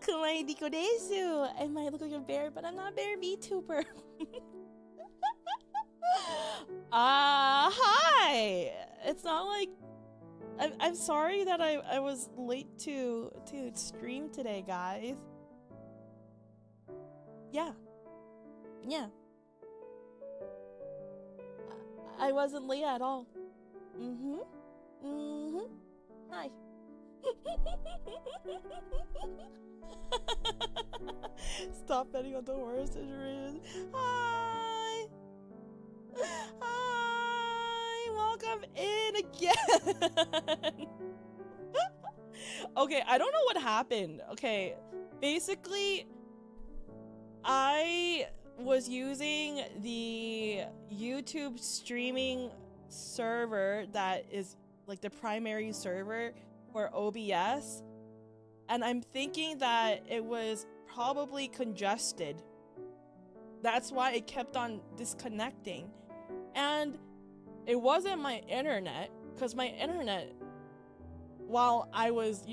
Kumae Riko desu. I might look like a bear, but I'm not a bear VTuber. Hi. It's not like I'm sorry that I was late to stream today, guys. Yeah. I wasn't late at all. Hi. Stop betting on the horse situation. Hi. Welcome in again. Okay, I don't know what happened. Okay, basically, I was using the YouTube streaming server that is like the primary server for OBS, and I'm thinking that it was probably congested. That's why it kept on disconnecting. And it wasn't my internet, because my internet, while I was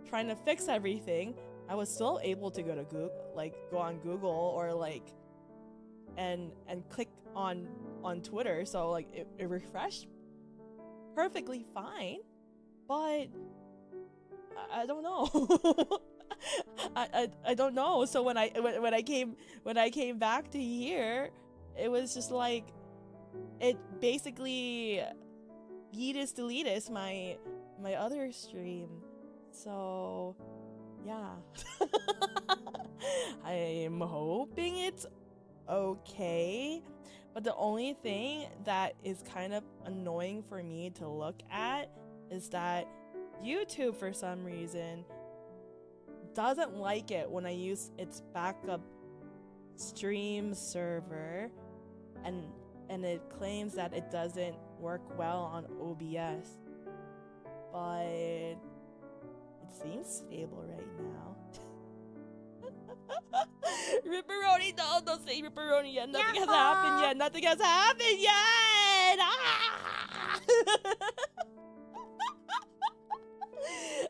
trying to fix everything, I was still able to go to Google, go on Google or and click on Twitter, so it refreshed perfectly fine, but I don't know. I don't know. So when I came back to here, it was just like it basically deleted my other stream. So yeah. I'm hoping it's okay. But the only thing that is kind of annoying for me to look at is that YouTube, for some reason, doesn't like it when I use its backup stream server, and it claims that it doesn't work well on OBS. But it seems stable right now. Ripperoni, no, don't say Ripperoni yet. Nothing has happened yet. Nothing has happened yet. Ah!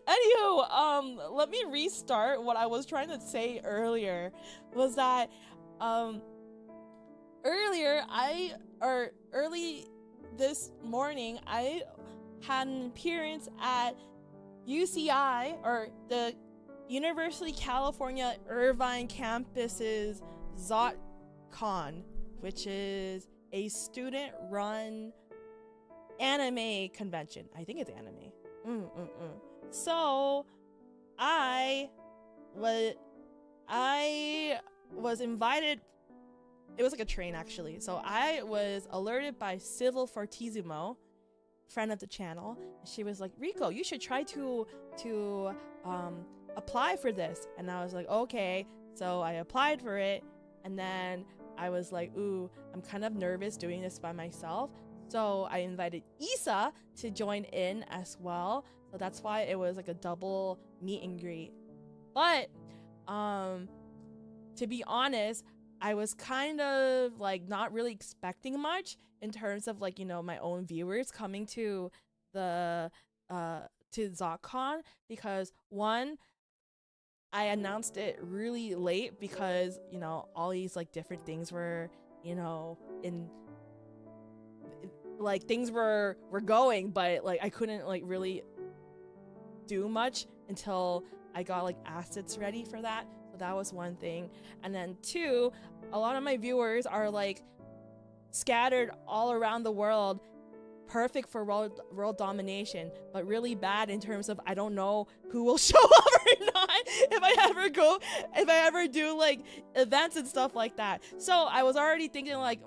Anywho, let me restart. What I was trying to say earlier was that early this morning, I had an appearance at UCI, or the University of California Irvine campus's Zotcon, which is a student-run anime convention. I think it's anime. So I was invited. It was like a train, actually. So I was alerted by Civil Fortissimo, friend of the channel. She was like, Riko, you should try to apply for this. And I was like, okay. So I applied for it, and then I was like, ooh, I'm kind of nervous doing this by myself. So I invited Issa to join in as well. So that's why it was like a double meet and greet. But to be honest, I was kind of not really expecting much in terms of my own viewers coming to the to Zotcon, because one, I announced it really late because all these different things were in things were going, but I couldn't really do much until I got assets ready for that. So that was one thing. And then two, a lot of my viewers are scattered all around the world, perfect for world domination, but really bad in terms of I don't know who will show up or not if I ever do events and stuff like that. So I was already thinking I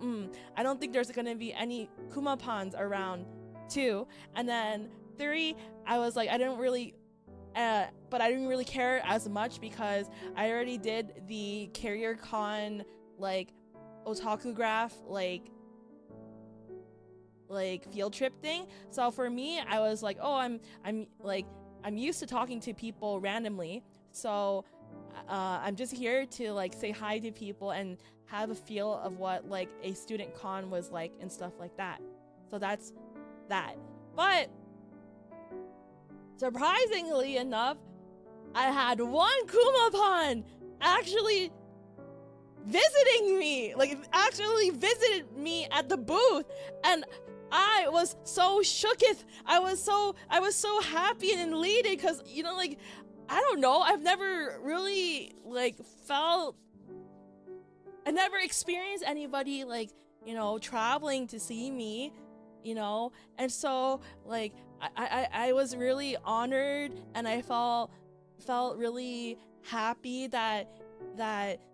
don't think there's gonna be any Kumapans around too. And then three, I was I didn't really but I didn't really care as much because I already did the Carrier Con otaku graph field trip thing. So for me, I was oh, I'm used to talking to people randomly, so I'm just here to say hi to people and have a feel of what a student con was and stuff like that. So that's that. But surprisingly enough, I had one Kumapon actually visiting me, like actually visited me at the booth, and I was so shooketh. I was so happy and elated because, you know, like, I don't know, I've never really like I never experienced anybody like, you know, traveling to see me, you know, and so like I was really honored, and I felt really happy that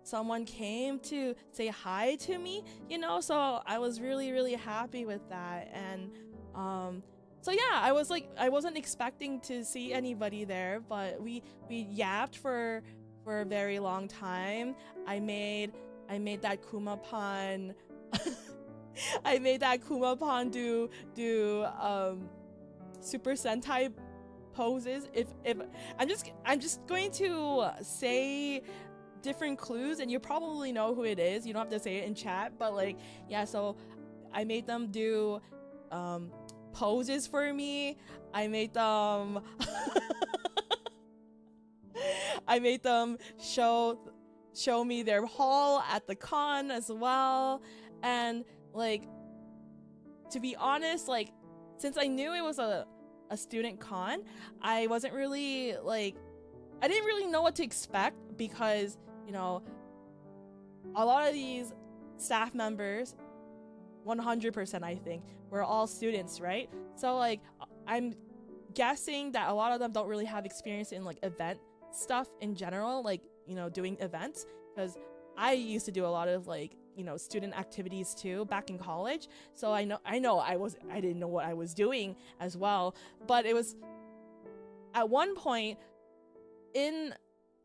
someone came to say hi to me, you know, so I was really happy with that. And so yeah, I wasn't expecting to see anybody there, but we yapped for a very long time. I made that Kumapon I made that Kumapon do Super Sentai poses. If I'm just going to say different clues, and you probably know who it is. You don't have to say it in chat, but like, yeah, so I made them do poses for me. I made them I made them show me their haul at the con as well. And like, to be honest, like, since I knew it was a student con, I wasn't really like, I didn't really know what to expect, because, you know, a lot of these staff members, 100% I think, were all students, right? So like, I'm guessing that a lot of them don't really have experience in like event stuff in general, like, you know, doing events, because I used to do a lot of like, you know, student activities too back in college. So I know I didn't know what I was doing as well. But it was at one point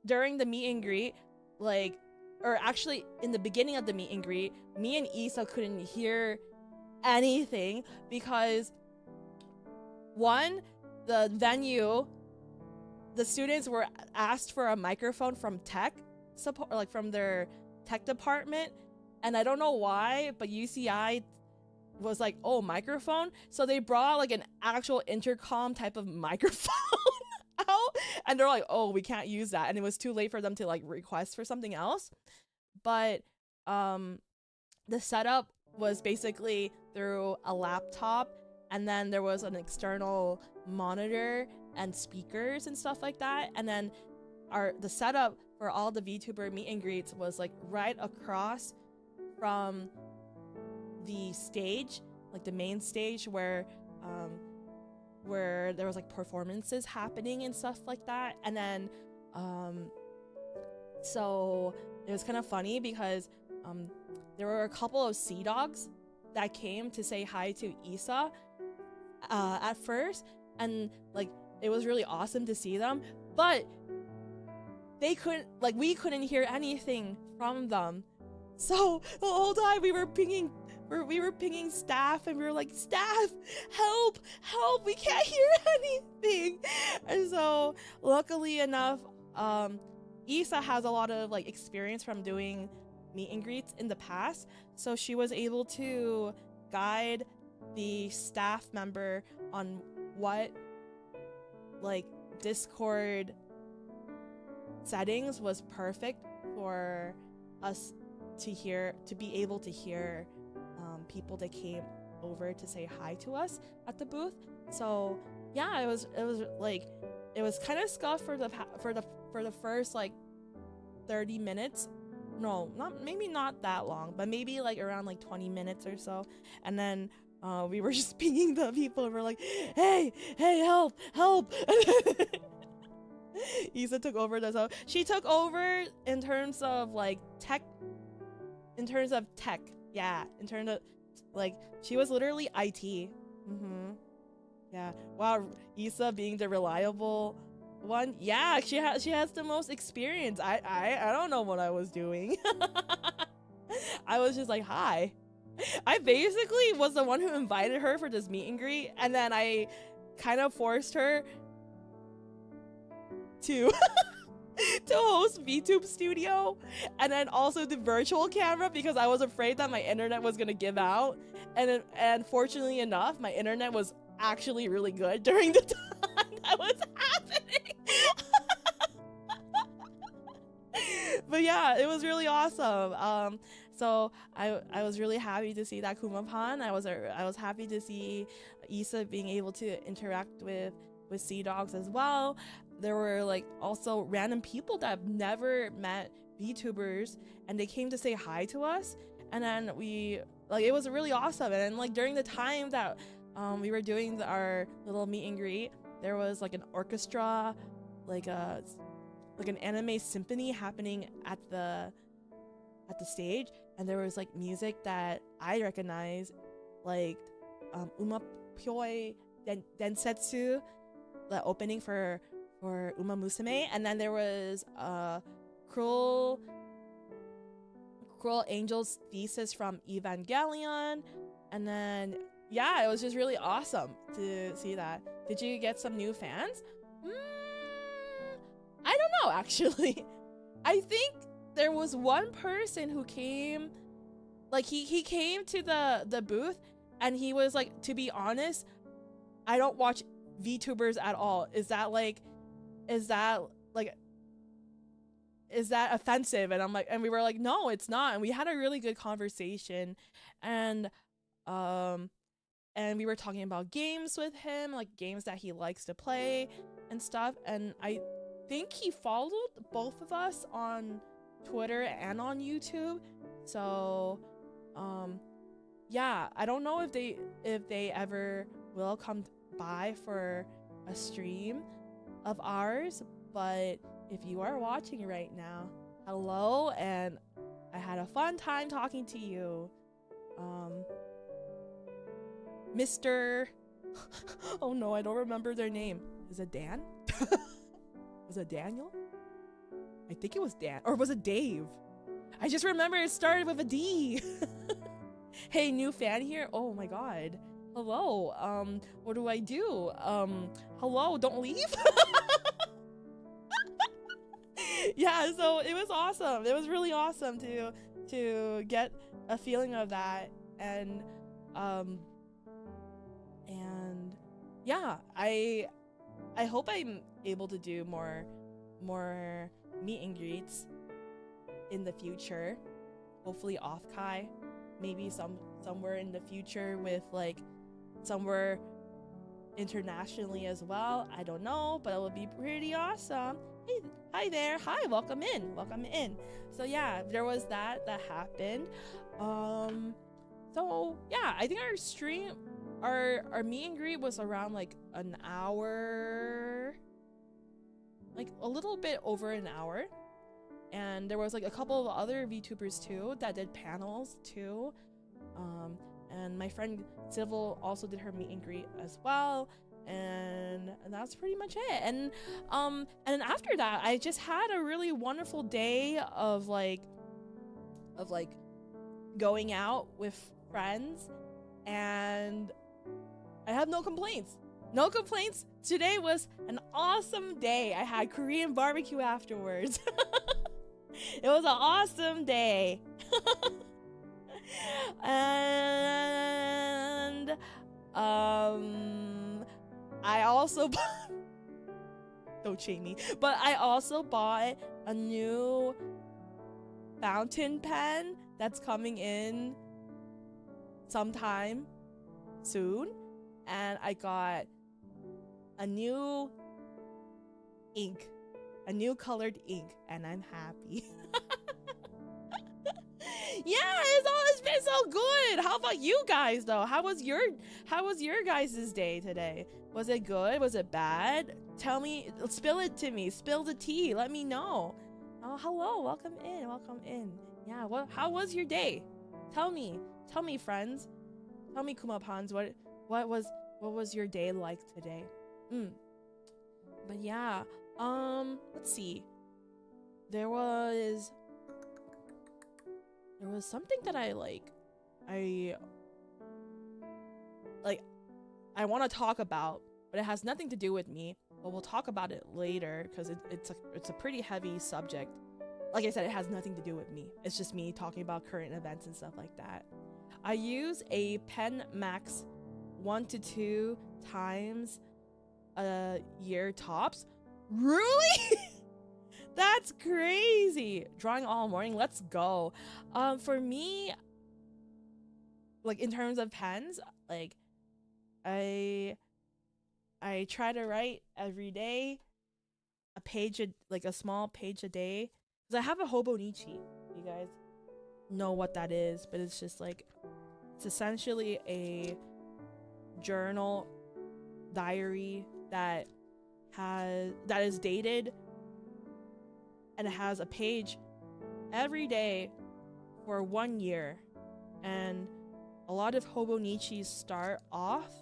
during the meet and greet, like, or actually in the beginning of the meet and greet, me and Issa couldn't hear anything because, one, the venue, the students were asked for a microphone from tech support, like from their tech department, and I don't know why, but UCI was like, oh, microphone, so they brought like an actual intercom type of microphone out, and they're like, oh, we can't use that, and it was too late for them to like request for something else. But the setup was basically through a laptop, and then there was an external monitor and speakers and stuff like that, and then the setup for all the VTuber meet and greets was like right across from the stage, like the main stage where there was like performances happening and stuff like that. And then so it was kind of funny because there were a couple of sea dogs that came to say hi to Issa at first, and like, it was really awesome to see them, but we couldn't hear anything from them. So the whole time we were pinging staff, and we were like, staff, help, we can't hear anything. And so luckily enough, Issa has a lot of like experience from doing meet and greets in the past, so she was able to guide the staff member on what like Discord settings was perfect for us to be able to hear people that came over to say hi to us at the booth. So yeah, it was like, it was kind of scuffed for the first like 30 minutes. No, maybe not that long, but maybe like around like 20 minutes or so. And then we were just pinging the people, and we're like, hey, help. Issa took over she took over in terms of like tech, yeah, in terms of like, she was literally IT. Yeah, wow, Issa being the reliable one, yeah, she has the most experience. I don't know what I was doing. I was just like, hi. I basically was the one who invited her for this meet and greet, and then I kind of forced her to to host VTube Studio, and then also the virtual camera, because I was afraid that my internet was gonna give out, and fortunately enough, my internet was actually really good during the time that was happening. But yeah, it was really awesome. So I was really happy to see that Kumapan. I was happy to see Issa being able to interact with Sea Dogs as well. There were like also random people that have never met VTubers, and they came to say hi to us. And then it was really awesome. And then like during the time that we were doing our little meet and greet, there was like an orchestra, like an anime symphony happening at the stage, and there was like music that I recognize, like Umapyoi Densetsu, the opening for Uma Musume, and then there was Cruel Angel's Thesis from Evangelion, and then yeah, it was just really awesome to see that. Did you get some new fans? I don't know, actually. I think there was one person who came, like he came to the booth, and he was like, to be honest, I don't watch VTubers at all. Is that offensive? And we were like, no, it's not. And we had a really good conversation, and we were talking about games with him, like games that he likes to play and stuff. And I think he followed both of us on Twitter and on YouTube. So yeah, I don't know if they ever will come by for a stream of ours, but if you are watching right now, hello, and I had a fun time talking to you. Mr. Oh no, I don't remember their name. Is it Dan? Was it Daniel? I think it was Dan. Or was it Dave? I just remember it started with a D. Hey, new fan here? Oh my god. Hello. What do I do? Hello, don't leave? Yeah, so it was awesome. It was really awesome to get a feeling of that. And yeah, I hope I'm able to do more meet and greets in the future. Hopefully off Kai, maybe somewhere in the future with like somewhere internationally as well. I don't know, but it would be pretty awesome. Hey, hi there. Hi, welcome in. So yeah, there was that happened. So yeah, I think our stream, our meet and greet was around like an hour, like a little bit over an hour. And there was like a couple of other VTubers too that did panels too. And my friend Civil also did her meet and greet as well. And that's pretty much it. And then after that, I just had a really wonderful day of like going out with friends, and I have no complaints. No complaints. Today was an awesome day. I had Korean barbecue afterwards. It was an awesome day. And I also don't shame me, but I also bought a new fountain pen that's coming in sometime soon, and I got a new ink, a new colored ink, and I'm happy. Yeah, it's been so good. How about you guys though? How was your guys' day today? Was it good? Was it bad? Tell me, spill it to me. Spill the tea. Let me know. Oh, hello. Welcome in. Yeah, how was your day? Tell me, friends. Tell me, Kumapans, what was your day like today? But yeah, let's see. There was something that I want to talk about, but it has nothing to do with me. But we'll talk about it later because it's a pretty heavy subject. Like I said, it has nothing to do with me. It's just me talking about current events and stuff like that. I use a pen max 1 to 2 times a year tops. Really? That's crazy. Drawing all morning. Let's go. For me, like in terms of pens, like I try to write every day a page, like a small page a day. Cause I have a hobonichi. You guys know what that is, but it's just like, it's essentially a journal diary that is dated, and it has a page every day for 1 year. And a lot of hobonichis start off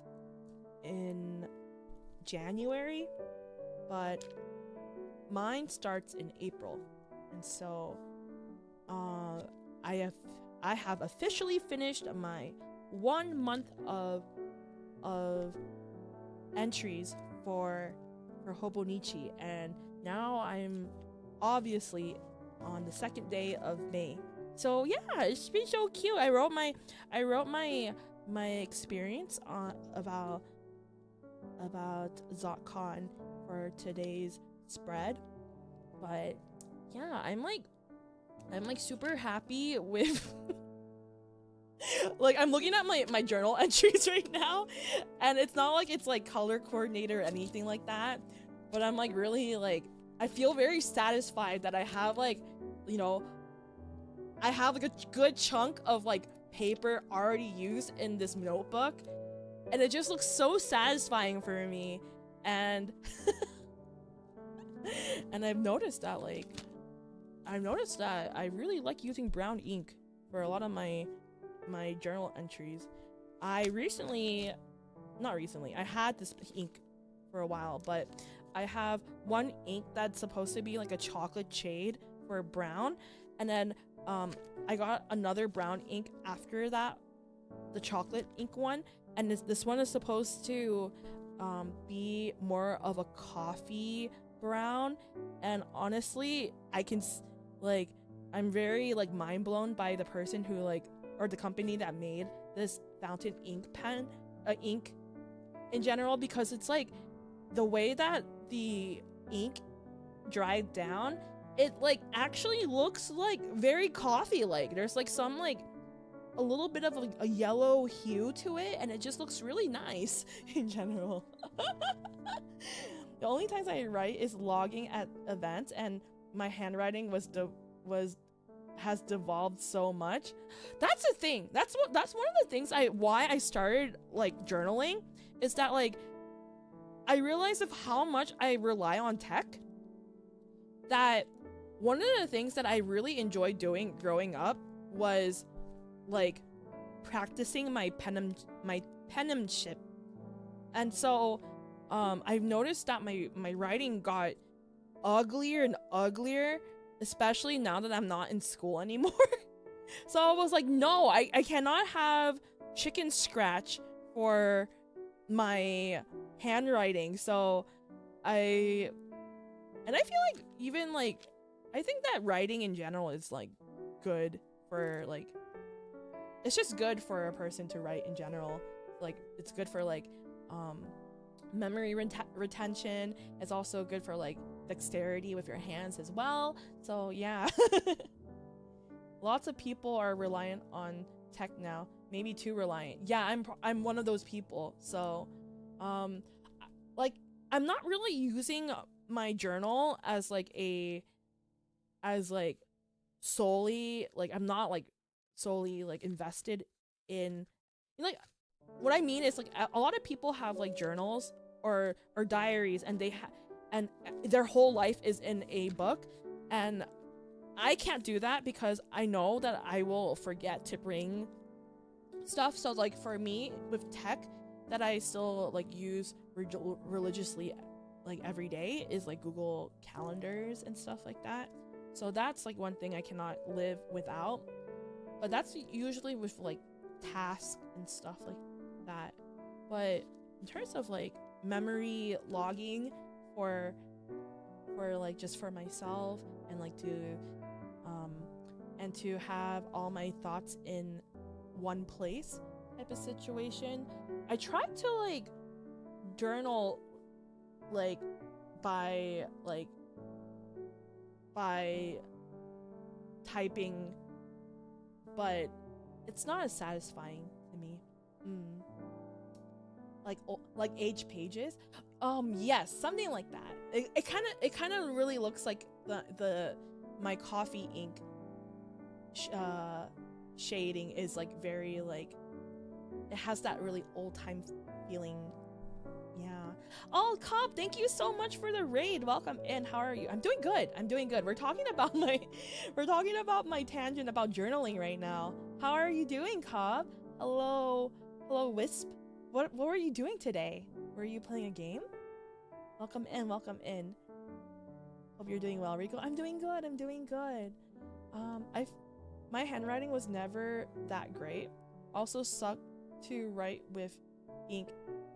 in January, but mine starts in April. And so I have officially finished my 1 month of entries for hobonichi, and now I'm obviously on the 2nd day of May. So yeah, it's been so cute. I wrote my experience on about Zotcon for today's spread. But yeah, I'm like super happy with like, I'm looking at my journal entries right now, and it's not like it's like color coordinated or anything like that, but I'm like really like, I feel very satisfied that I have like, you know, I have like a good chunk of like paper already used in this notebook, and it just looks so satisfying for me. And and I've noticed that I really like using brown ink for a lot of my journal entries. I had this ink for a while, but I have one ink that's supposed to be like a chocolate shade for brown, and then I got another brown ink after that, the chocolate ink one, and this one is supposed to be more of a coffee brown. And honestly, I'm very like mind blown by the person who or the company that made this fountain ink pen, ink in general, because it's like the way that the ink dried down, it like actually looks like very coffee like. There's like some like a little bit of like a yellow hue to it, and it just looks really nice in general. The only times I write is logging at events, and my handwriting has devolved so much. That's the thing. That's one of the things why I started like journaling, is that like I realized of how much I rely on tech, that one of the things that I really enjoyed doing growing up was like practicing my penmanship. And so I've noticed that my writing got uglier and uglier, especially now that I'm not in school anymore. So I was like, no, I cannot have chicken scratch for my handwriting. So I feel like even like, I think that writing in general is like good for like, it's just good for a person to write in general. Like it's good for like memory retention. It's also good for like dexterity with your hands as well. So yeah. Lots of people are reliant on tech now, maybe too reliant. Yeah, I'm one of those people. So like I'm not really using my journal as solely like, I'm not like solely like invested in, like, what I mean is like a lot of people have like journals or diaries, and and their whole life is in a book, and I can't do that because I know that I will forget to bring stuff. So like for me with tech that I still like use religiously like every day is like Google calendars and stuff like that. So that's like one thing I cannot live without, but that's usually with like tasks and stuff like that. But in terms of like memory logging for like just for myself, and like to have all my thoughts in one place type of situation, I try to like journal like by like by typing, but it's not as satisfying to me. Like age pages. Yes, something like that. It kind of really looks like the my coffee ink shading is like very like, it has that really old time feeling. Yeah. Oh, Cobb, thank you so much for the raid. Welcome in. How are you? I'm doing good. I'm doing good. We're talking about my tangent about journaling right now. How are you doing, Cobb? Hello, Wisp. What were you doing today? Were you playing a game? Welcome in. Welcome in. Hope you're doing well, Riko. I'm doing good. I'm doing good. My handwriting was never that great. Also sucked to write with ink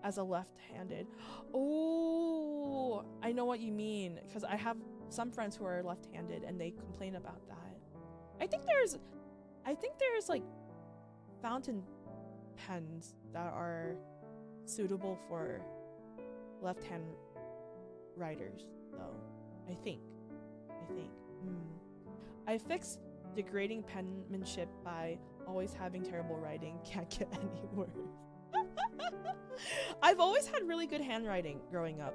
as a left-handed. Oh, I know what you mean, because I have some friends who are left-handed and they complain about that. I think there's like fountain pens that are suitable for left-hand writers, though. I think. I fixed degrading penmanship by always having terrible writing. Can't get any worse. I've always had really good handwriting growing up,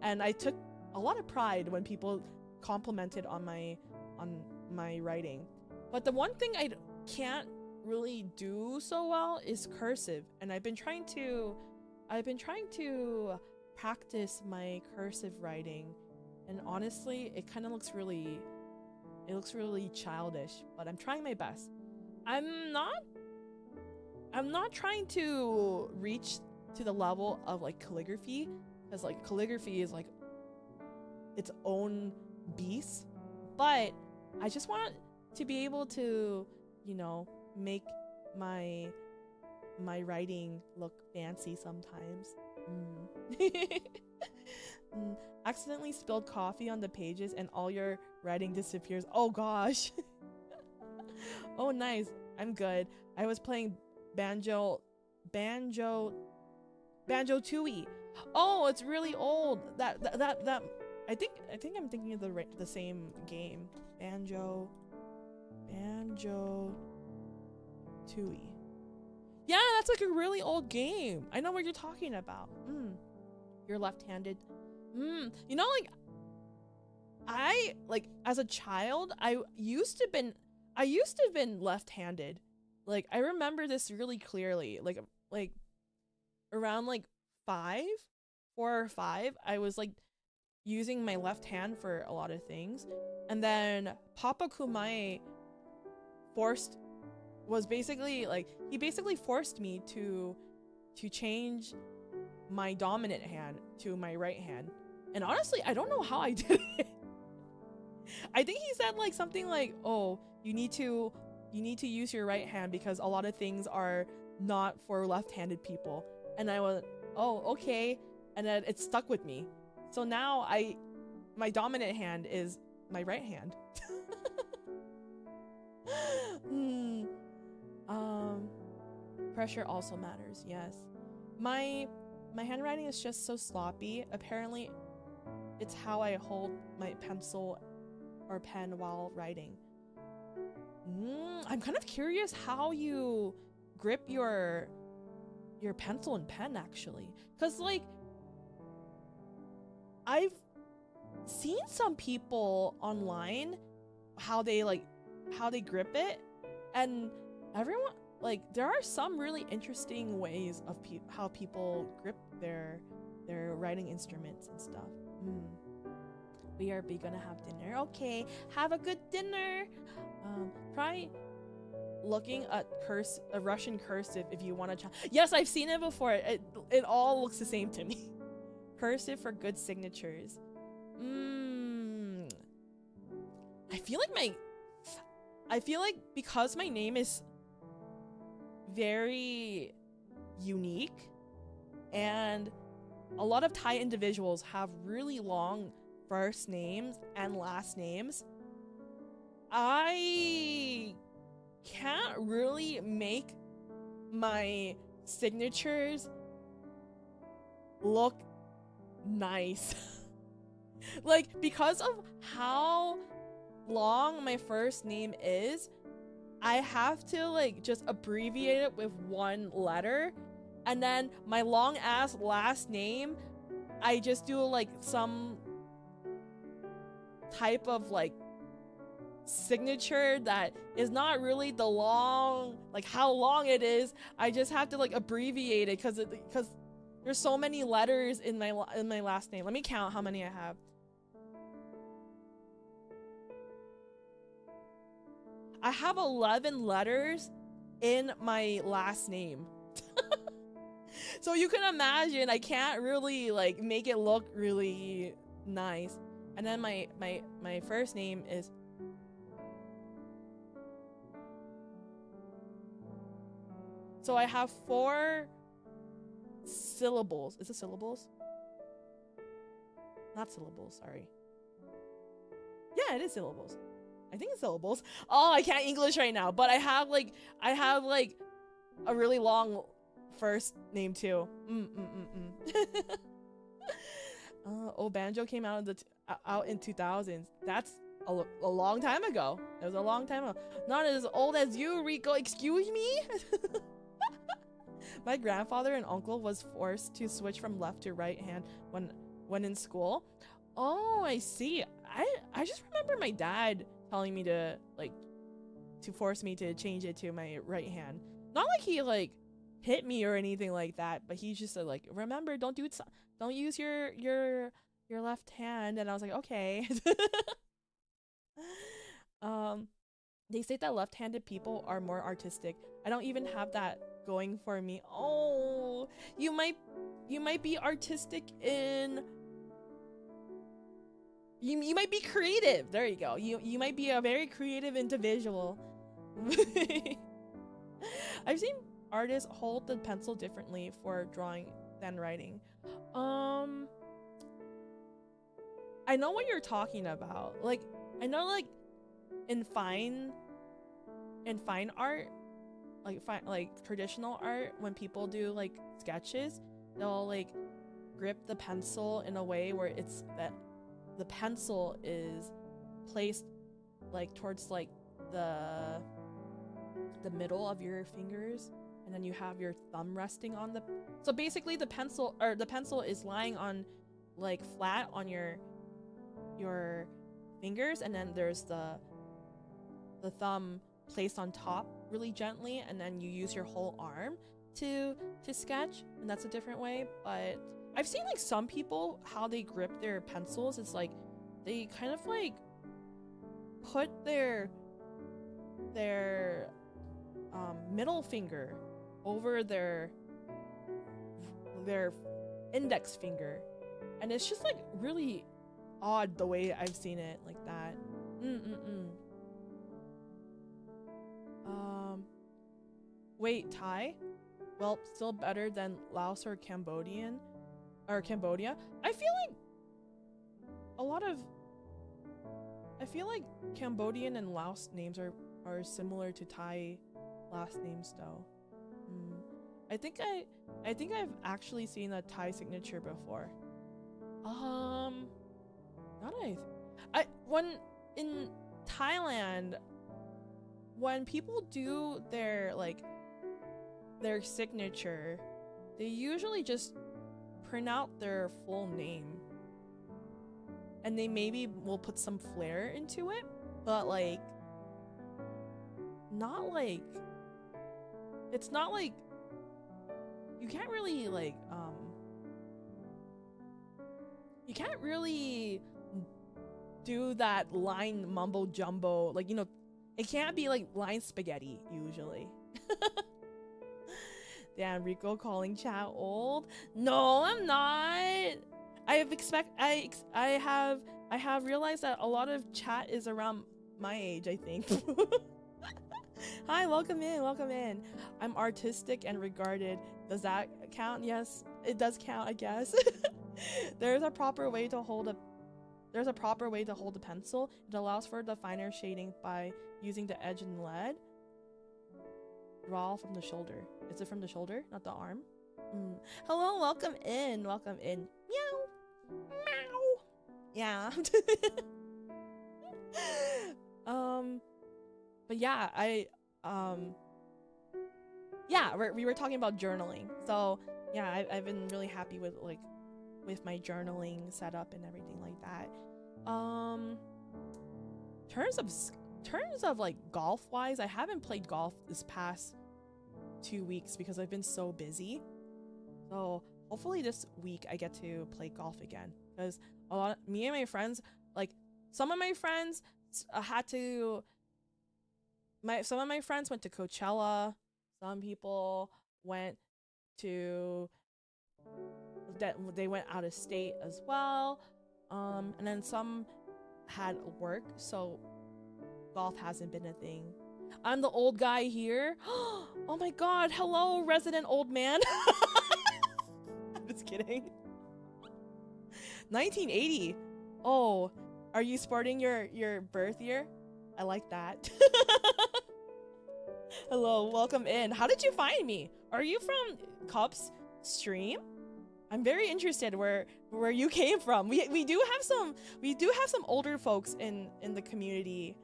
and I took a lot of pride when people complimented on my writing. But the one thing I can't really do so well is cursive, and I've been trying to practice my cursive writing, and honestly, it kind of looks really childish, but I'm trying my best. I'm not trying to reach to the level of like calligraphy, because like calligraphy is like its own beast, but I just want to be able to, you know, make my writing look fancy sometimes. Accidentally spilled coffee on the pages and all your writing disappears. Oh gosh. Oh nice. I'm good. I was playing Banjo Tooie. Oh, it's really old. That I think I'm thinking of the same game. Banjo Tooie. Yeah, that's like a really old game. I know what you're talking about. You're left-handed. You know, like as a child, I used to have been left-handed. Like I remember this really clearly. Like around like 4 or 5, I was like using my left hand for a lot of things, and then Papa Kumae he basically forced me to change my dominant hand to my right hand. And honestly, I don't know how I did it. I think he said like something like, oh, you need to use your right hand because a lot of things are not for left-handed people. And I went, oh, okay. And then it stuck with me. So now my dominant hand is my right hand. Pressure also matters, yes. My handwriting is just so sloppy. Apparently, it's how I hold my pencil or pen while writing. I'm kind of curious how you grip your pencil and pen, actually, because like I've seen some people online how they grip it, and everyone, like, there are some really interesting ways of how people grip their writing instruments and stuff. We are gonna have dinner. Okay, have a good dinner. Try looking at a Russian cursive if you want to. Yes, I've seen it before. It all looks the same to me. Cursive for good signatures. I feel like because my name is very unique, and a lot of Thai individuals have really long first names and last names, I can't really make my signatures look nice. Like, because of how long my first name is, I have to like just abbreviate it with one letter, and then my long ass last name, I just do like some type of like signature that is not really the long, like how long it is. I just have to like abbreviate it because there's so many letters in my last name. Let me count how many I have. I have 11 letters in my last name. So you can imagine I can't really like make it look really nice. And then my first name is so I have 4 syllables. Is it syllables? Not syllables, sorry. Yeah, it is syllables. I think it's syllables. Oh, I can't English right now, but I have like a really long first name too. Oh, Banjo came out in 2000s. That's a long time ago. It was a long time ago. Not as old as you, Riko. Excuse me? My grandfather and uncle was forced to switch from left to right hand when in school. Oh, I see. I just remember my dad telling me to force me to change it to my right hand. Not like he like hit me or anything like that, but he just said like, remember, don't use your left hand. And I was like, okay. They say that left-handed people are more artistic. I don't even have that going for me. Oh, you might be artistic in you might be creative. There you go. You might be a very creative individual. I've seen artists hold the pencil differently for drawing than writing. I know what you're talking about. Like, I know like in fine art, like traditional art, when people do like sketches, they'll like grip the pencil in a way where it's that the pencil is placed like towards like the middle of your fingers, and then you have your thumb resting on so basically the pencil is lying on like flat on your fingers, and then there's the thumb placed on top really gently, and then you use your whole arm to sketch, and that's a different way. But I've seen like some people how they grip their pencils. It's like they kind of like put their middle finger over their index finger, and it's just like really odd the way I've seen it like that. Wait, Thai? Well, still better than Laos or Cambodia. I feel like Cambodian and Laos names are similar to Thai last names though. I think I've actually seen a Thai signature before. When in Thailand, when people do their signature, they usually just print out their full name, and they maybe will put some flair into it, but like it's not like you can't really do that line mumbo jumbo, like, you know, it can't be like line spaghetti usually. Damn, Riko calling chat old. No, I'm not. I have realized that a lot of chat is around my age, I think. Hi, welcome in. I'm artistic and regarded. Does that count? Yes, it does count, I guess. There's a proper way to hold a pencil. It allows for the finer shading by using the edge and lead. Draw from the shoulder. Is it from the shoulder, not the arm? Hello, welcome in. Meow. Meow. Yeah. But yeah, we were talking about journaling. So yeah, I've been really happy with my journaling setup and everything like that. Terms of like golf wise, I haven't played golf this past 2 weeks because I've been so busy. So hopefully this week I get to play golf again, because me and my friends, like some of my friends some of my friends went to Coachella. Some people went to they went out of state as well. And then some had work, so golf hasn't been a thing. I'm the old guy here. Oh my god, hello resident old man. I'm just kidding. 1980. Oh, are you sporting your birth year? I like that. Hello, welcome in. How did you find me? Are you from Cup's stream? I'm very interested where you came from. We do have some older folks in the community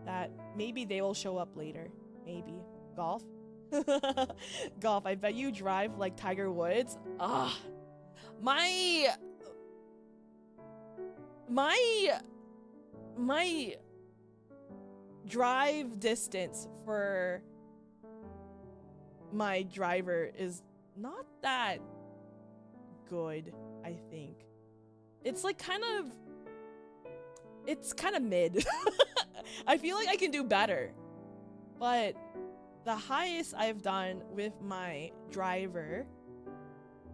that maybe they will show up later. Maybe. Golf? Golf, I bet you drive like Tiger Woods. Ah, my drive distance for my driver is not that good, I think. It's like kind of mid. I feel like I can do better. But the highest I've done with my driver,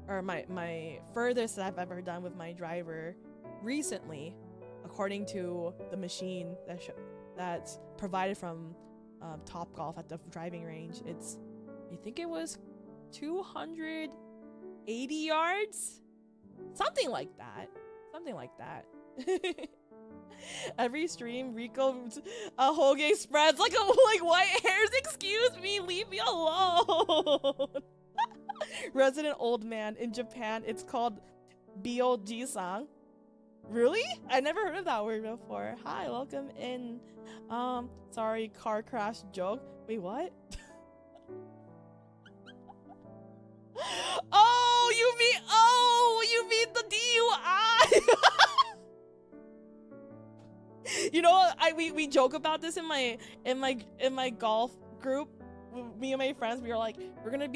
or my furthest I've ever done with my driver recently, according to the machine that's provided from Topgolf at the driving range, I think it was 280 yards, something like that. Every stream, Riko Hoge spreads like white hairs. Excuse me, leave me alone. Resident old man in Japan, it's called Byoji-san. Really? I never heard of that word before. Hi, welcome in. Sorry, car crash joke. Wait, what? Oh, you mean the DUI? You know, we joke about this in my golf group. Me and my friends, we were like, we're gonna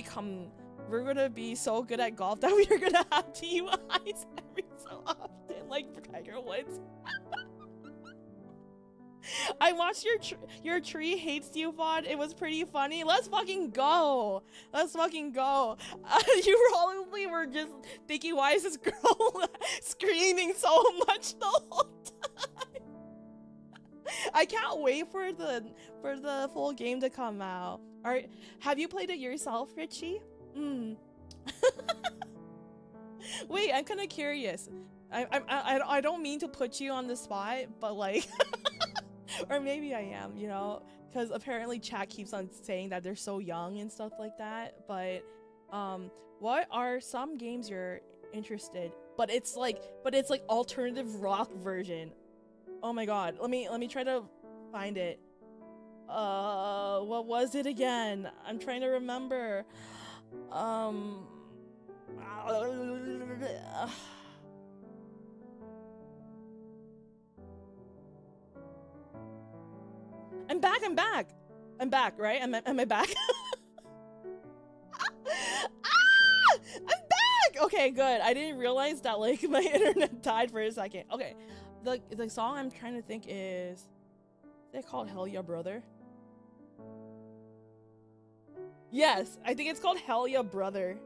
be so good at golf that we are gonna have DUIs every so often, like Tiger Woods. I watched your tree hates you VOD. It was pretty funny. Let's fucking go. You probably were just thinking, why is this girl screaming so much the whole time? I can't wait for the full game to come out. Have you played it yourself, Richie? Wait, I'm kind of curious. I don't mean to put you on the spot, but like, or maybe I am, you know, because apparently chat keeps on saying that they're so young and stuff like that. But what are some games you're interested? But it's like alternative rock version. Oh my god, let me try to find it. What was it again? I'm trying to remember. I'm back, right? Am I back? I'm back! Okay, good. I didn't realize that like my internet died for a second. Okay. The song I'm trying to think is it called Hell Yeah Brother? Yes, I think it's called Hell Yeah Brother.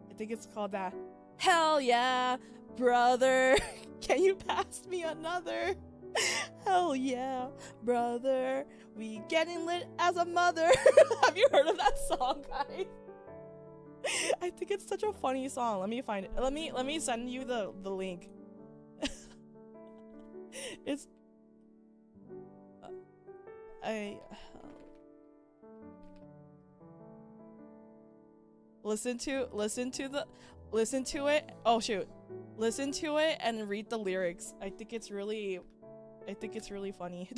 I think it's called that. Hell yeah, brother. Can you pass me another? Hell yeah, brother. We getting lit as a mother. Have you heard of that song, guys? I think it's such a funny song. Let me find it. Let me send you the link. It's listen to it. Oh shoot. listen to it and read the lyrics. I think it's really funny.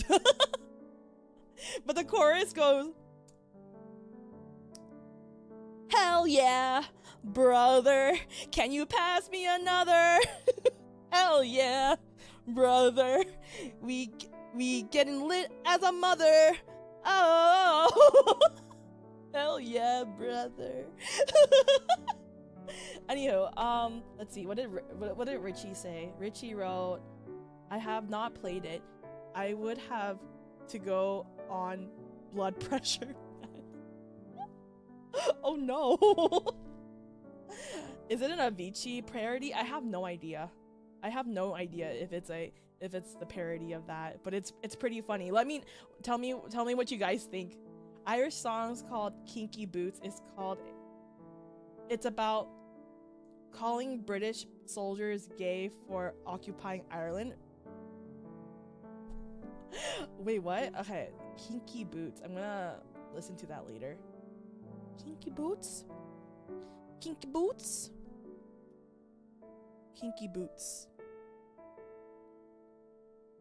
But the chorus goes, hell yeah, brother, can you pass me another? Hell yeah, brother, we getting lit as a mother. Oh, hell yeah, brother. Anywho, let's see, what did Richie say? Richie wrote, I have not played it. I would have to go on blood pressure. Oh no. Is it an Avicii parody? I have no idea. I have no idea if it's the parody of that, but it's pretty funny. Tell me what you guys think. Irish song's called Kinky Boots. It's about calling British soldiers gay for occupying Ireland. Wait, what? Okay, Kinky Boots. I'm gonna listen to that later. Kinky Boots? Kinky Boots? Kinky Boots.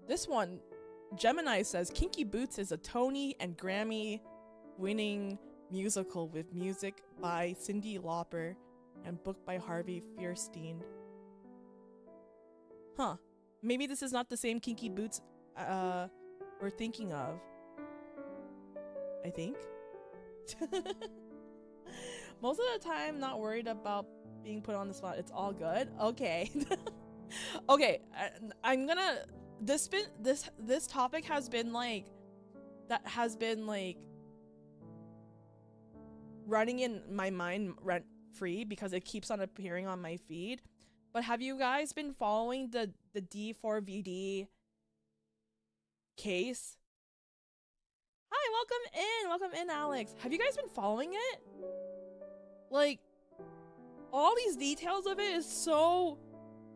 This one, Gemini says, Kinky Boots is a Tony and Grammy winning musical with music by Cyndi Lauper and book by Harvey Fierstein. Huh. Maybe this is not the same Kinky Boots we're thinking of. I think. Most of the time, not worried about being put on the spot. It's all good. Okay. Okay. I'm gonna. This topic has been like running in my mind rent free because it keeps on appearing on my feed. But have you guys been following the D4VD case? Hi, welcome in, Alex. Have you guys been following it? Like, all these details of it is so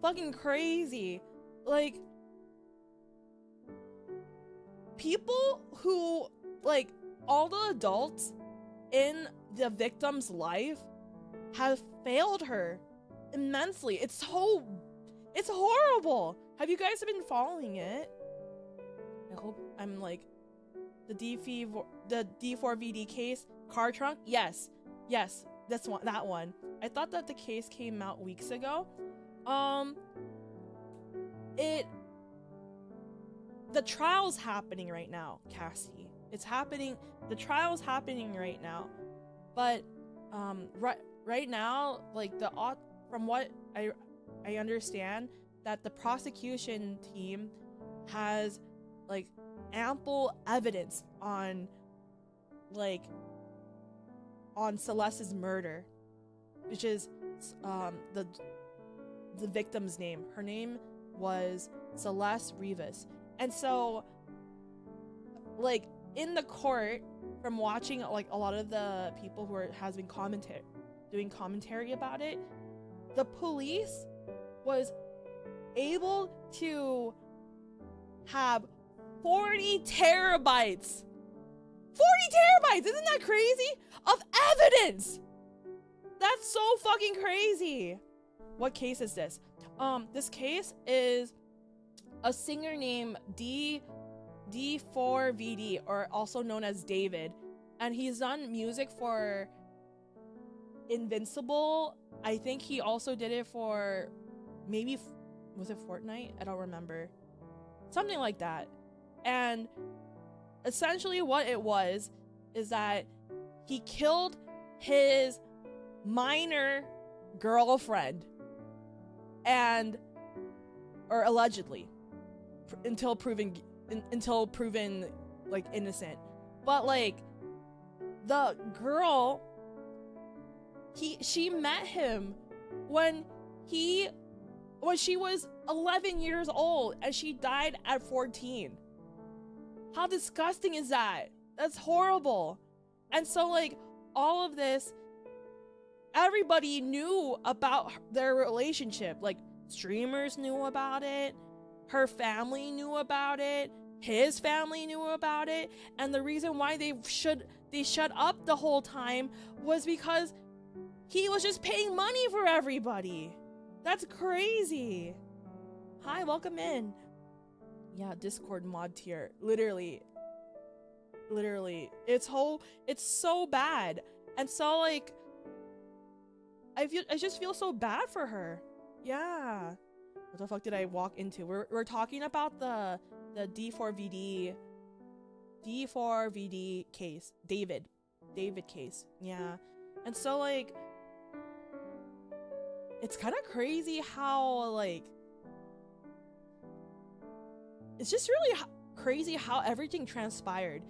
fucking crazy. Like, people who, like, all the adults in the victim's life have failed her immensely. It's horrible. Have you guys been following it? I hope I'm like the D4VD case, car trunk. Yes, that one. I thought that the case came out weeks ago. The trial's happening right now, Cassie. It's happening. The trial's happening right now, but right now, like from what I understand, that the prosecution team has like ample evidence on Celeste's murder, which is the victim's name. Her name was Celeste Rivas. And so, like, in the court, from watching like a lot of the people who has been doing commentary about it, the police was able to have 40 terabytes. 40 terabytes! Isn't that crazy? Of evidence! That's so fucking crazy. What case is this? This case is a singer named D4VD, or also known as David, and he's done music for Invincible. I think he also did it for maybe, was it Fortnite? I don't remember. Something like that. And essentially what it was is that he killed his minor girlfriend, or allegedly, until proven like innocent. But like the girl, she met him when she was 11 years old, and she died at 14. How disgusting is that? That's horrible. And so like all of this, everybody knew about their relationship. Like, streamers knew about it, her family knew about it, his family knew about it, and the reason why they shut up the whole time was because he was just paying money for everybody. That's crazy. Hi, welcome in. Yeah, Discord mod tier. Literally. It's so bad. And so like I just feel so bad for her. Yeah. What the fuck did I walk into? We're talking about the D4VD case. David case. Yeah. And so like it's kind of crazy how like it's just really crazy how everything transpired.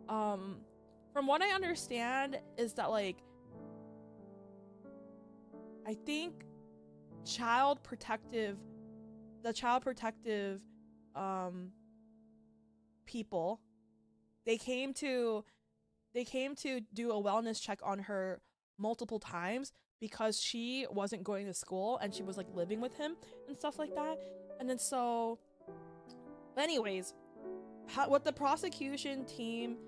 From what I understand is that like I think the child protective people, they came to do a wellness check on her multiple times because she wasn't going to school and she was like living with him and stuff like that. And then so anyways, what the prosecution team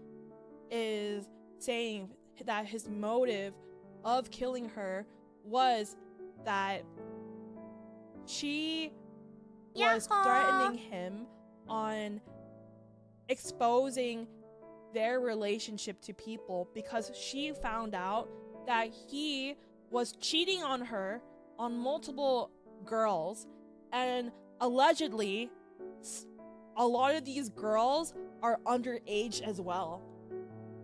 is saying that his motive of killing her was that she was threatening him on exposing their relationship to people because she found out that he was cheating on her on multiple girls, and allegedly a lot of these girls are underage as well.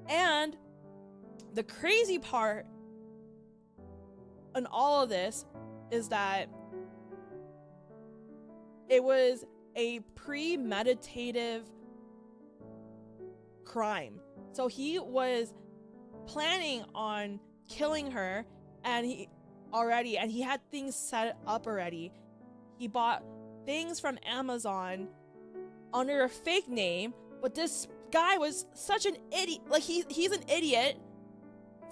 And the crazy part in all of this is that it was a premeditative crime. So he was planning on killing her, and he had things set up already. He bought things from Amazon under a fake name, but this guy was such an idiot. Like he's an idiot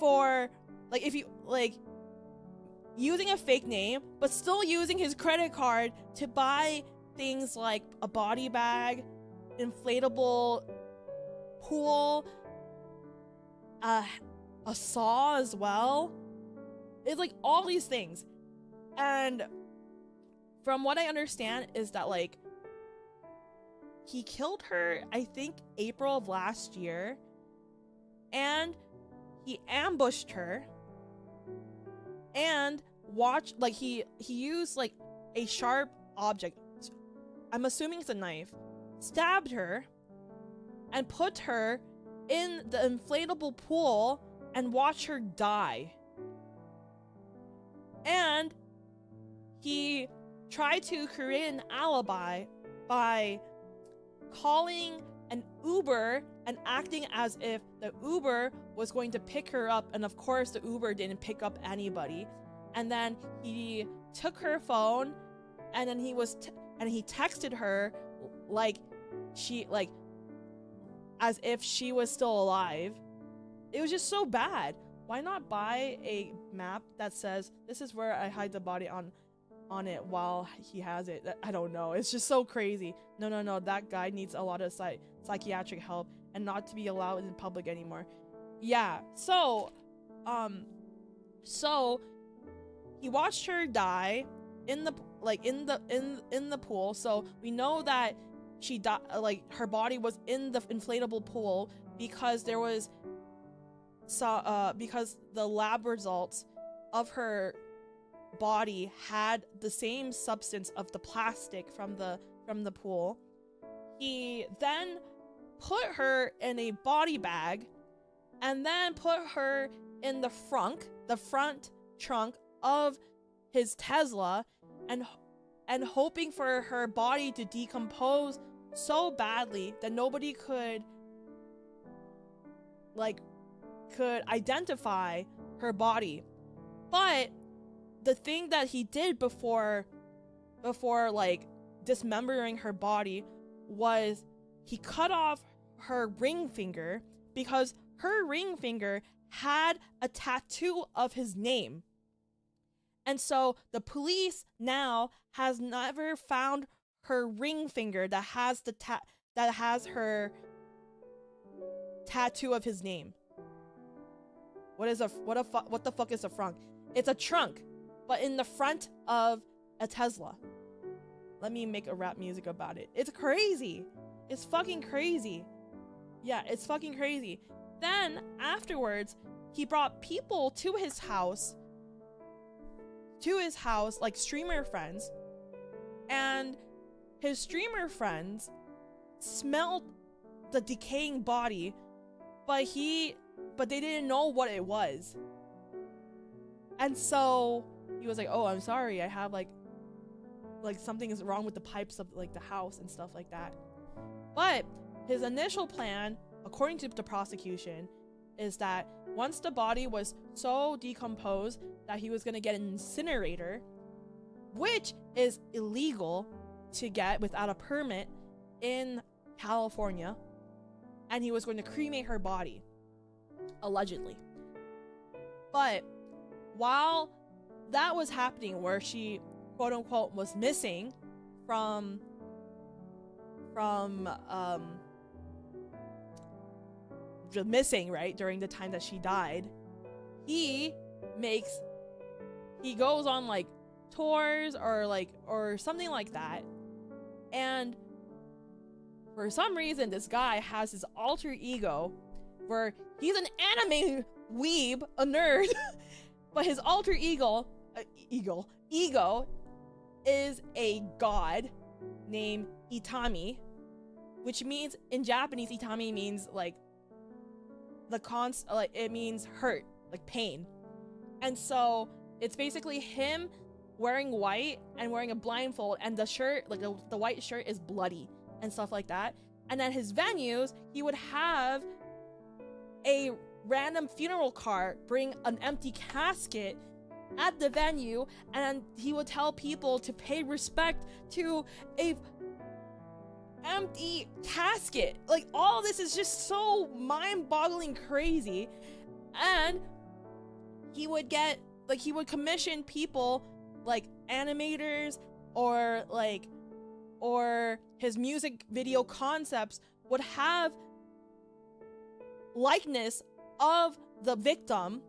for like if you like using a fake name but still using his credit card to buy things like a body bag, inflatable pool, a saw as well. It's like all these things. And from what I understand is that like he killed her, I think April of last year, and he ambushed her and he used like a sharp object, I'm assuming it's a knife, stabbed her and put her in the inflatable pool and watched her die. And he tried to create an alibi by calling an Uber and acting as if the Uber was going to pick her up, and of course the Uber didn't pick up anybody. And then he took her phone, and then he texted her like as if she was still alive. It was just so bad. Why not buy a map that says this is where I hide the body on it while he has it? I don't know. It's just so crazy. No. That guy needs a lot of psychiatric help and not to be allowed in public anymore. Yeah. So he watched her die in the pool. So we know that she died. Like her body was in the inflatable pool because there was because the lab results of her body had the same substance of the plastic from the pool. He then put her in a body bag and then put her in the front trunk of his Tesla and hoping for her body to decompose so badly that nobody could identify her body. But the thing that he did before like dismembering her body was he cut off her ring finger because her ring finger had a tattoo of his name. And so the police now has never found her ring finger that has her tattoo of his name. What the fuck is a frunk? It's a trunk, but in the front of a Tesla. Let me make a rap music about it. It's crazy. It's fucking crazy. Yeah, it's fucking crazy. Then afterwards, he brought people to his house, like streamer friends, and his streamer friends smelled the decaying body, but they didn't know what it was. And so he was like, oh, I'm sorry, I have like something is wrong with the pipes of like the house and stuff like that. But his initial plan, according to the prosecution, is that once the body was so decomposed that he was going to get an incinerator, which is illegal to get without a permit in California, and he was going to cremate her body, allegedly. But while that was happening, where she quote unquote was missing from missing, right, during the time that she died, he goes on like tours or something like that, and for some reason this guy has his alter ego where he's an anime weeb, a nerd, but his alter ego is a god named Itami, which means in Japanese Itami means like it means hurt, like pain. And so it's basically him wearing white and wearing a blindfold, and the shirt, like the white shirt, is bloody and stuff like that. And then his venues, he would have a random funeral car bring an empty casket at the venue, and he would tell people to pay respect to a empty casket. Like, all this is just so mind-boggling crazy. And he would commission people like animators or his music video concepts would have likeness of the victim,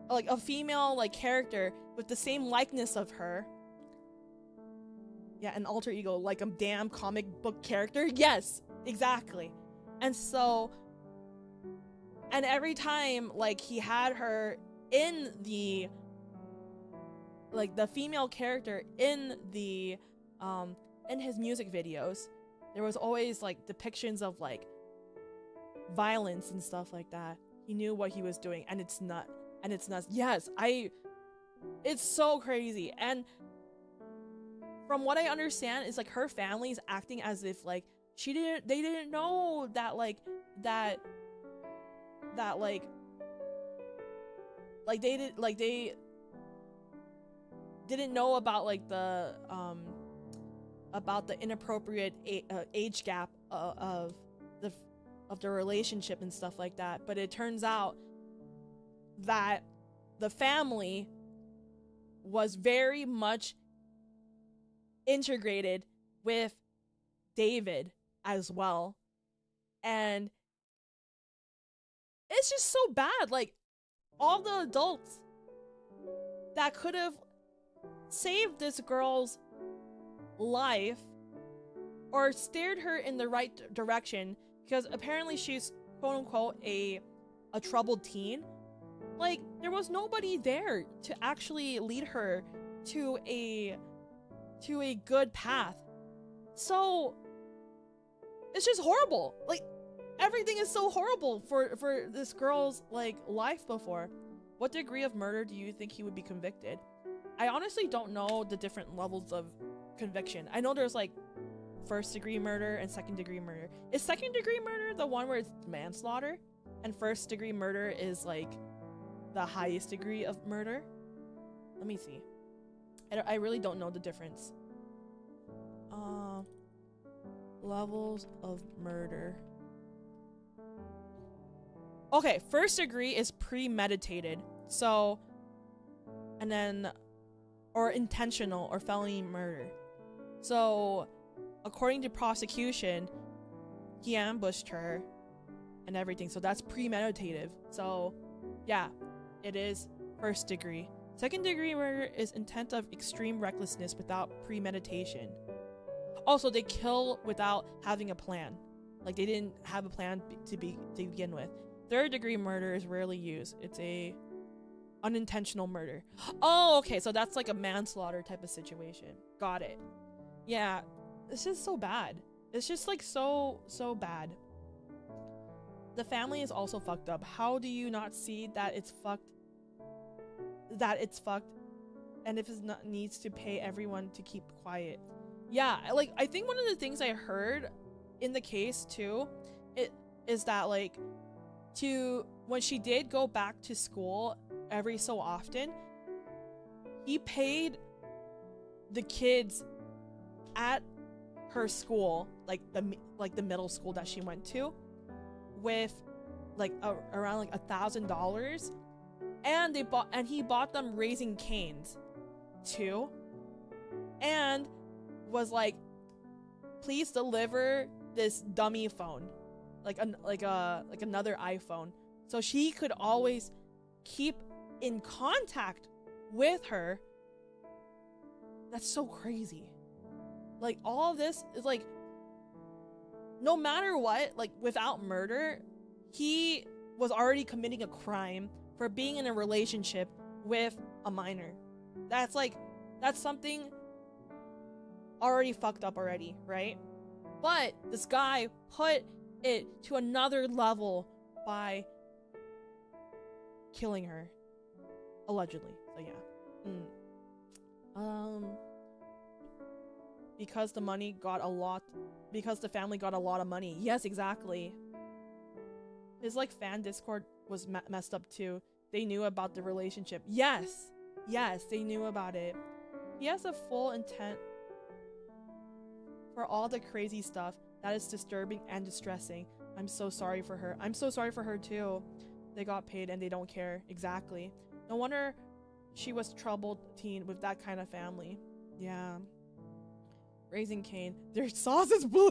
like a female like character with the same likeness of her. Yeah, an alter ego, like a damn comic book character. Yes, exactly. And so, and every time like he had her in the female character in the in his music videos, there was always like depictions of like violence and stuff like that. He knew what he was doing, and it's nuts. Yes, it's so crazy. And from what I understand, it's like her family's acting as if like they didn't know that they didn't know about like the inappropriate age gap of the relationship and stuff like that. But it turns out that the family was very much integrated with David as well, and it's just so bad. Like, all the adults that could have saved this girl's life or steered her in the right direction, because apparently she's quote unquote a troubled teen. Like, there was nobody there to actually lead her to a good path. So it's just horrible. Like, everything is so horrible for this girl's like life before. What degree of murder do you think he would be convicted? I honestly don't know the different levels of conviction. I know there's like first degree murder and second degree murder. Is second degree murder the one where it's manslaughter, and first degree murder is like the highest degree of murder? Let me see. I really don't know the difference. Levels of murder. Okay, first degree is premeditated. So, and then, or intentional or felony murder. So, according to prosecution, he ambushed her and everything. So that's premeditative. So, yeah, it is first degree. Second-degree murder is intent of extreme recklessness without premeditation. Also, they kill without having a plan. Like, they didn't have a plan to begin with. Third-degree murder is rarely used. It's a unintentional murder. Oh, okay, so that's like a manslaughter type of situation. Got it. Yeah, it's just so bad. It's just like so bad. The family is also fucked up. How do you not see that it's fucked? And if it needs to pay everyone to keep quiet. Yeah, like, I think one of the things I heard in the case too, is that like, when she did go back to school every so often, he paid the kids at her school, like the middle school that she went to, with like around like $1,000, and he bought them Raising Canes too, and was like, please deliver this dummy phone, like another iPhone, so she could always keep in contact with her. That's so crazy. Like, all of this is like, no matter what, like, without murder, he was already committing a crime for being in a relationship with a minor. That's something already fucked up already, right? But this guy put it to another level by killing her, allegedly. So yeah. Because the family got a lot of money. Yes, exactly. His like fan Discord was messed up too. They knew about the relationship. Yes, they knew about it. He has a full intent for all the crazy stuff that is disturbing and distressing. I'm so sorry for her. I'm so sorry for her too. They got paid and they don't care. Exactly. No wonder she was troubled teen with that kind of family. Yeah. Raising Cain. Their sauce is blue.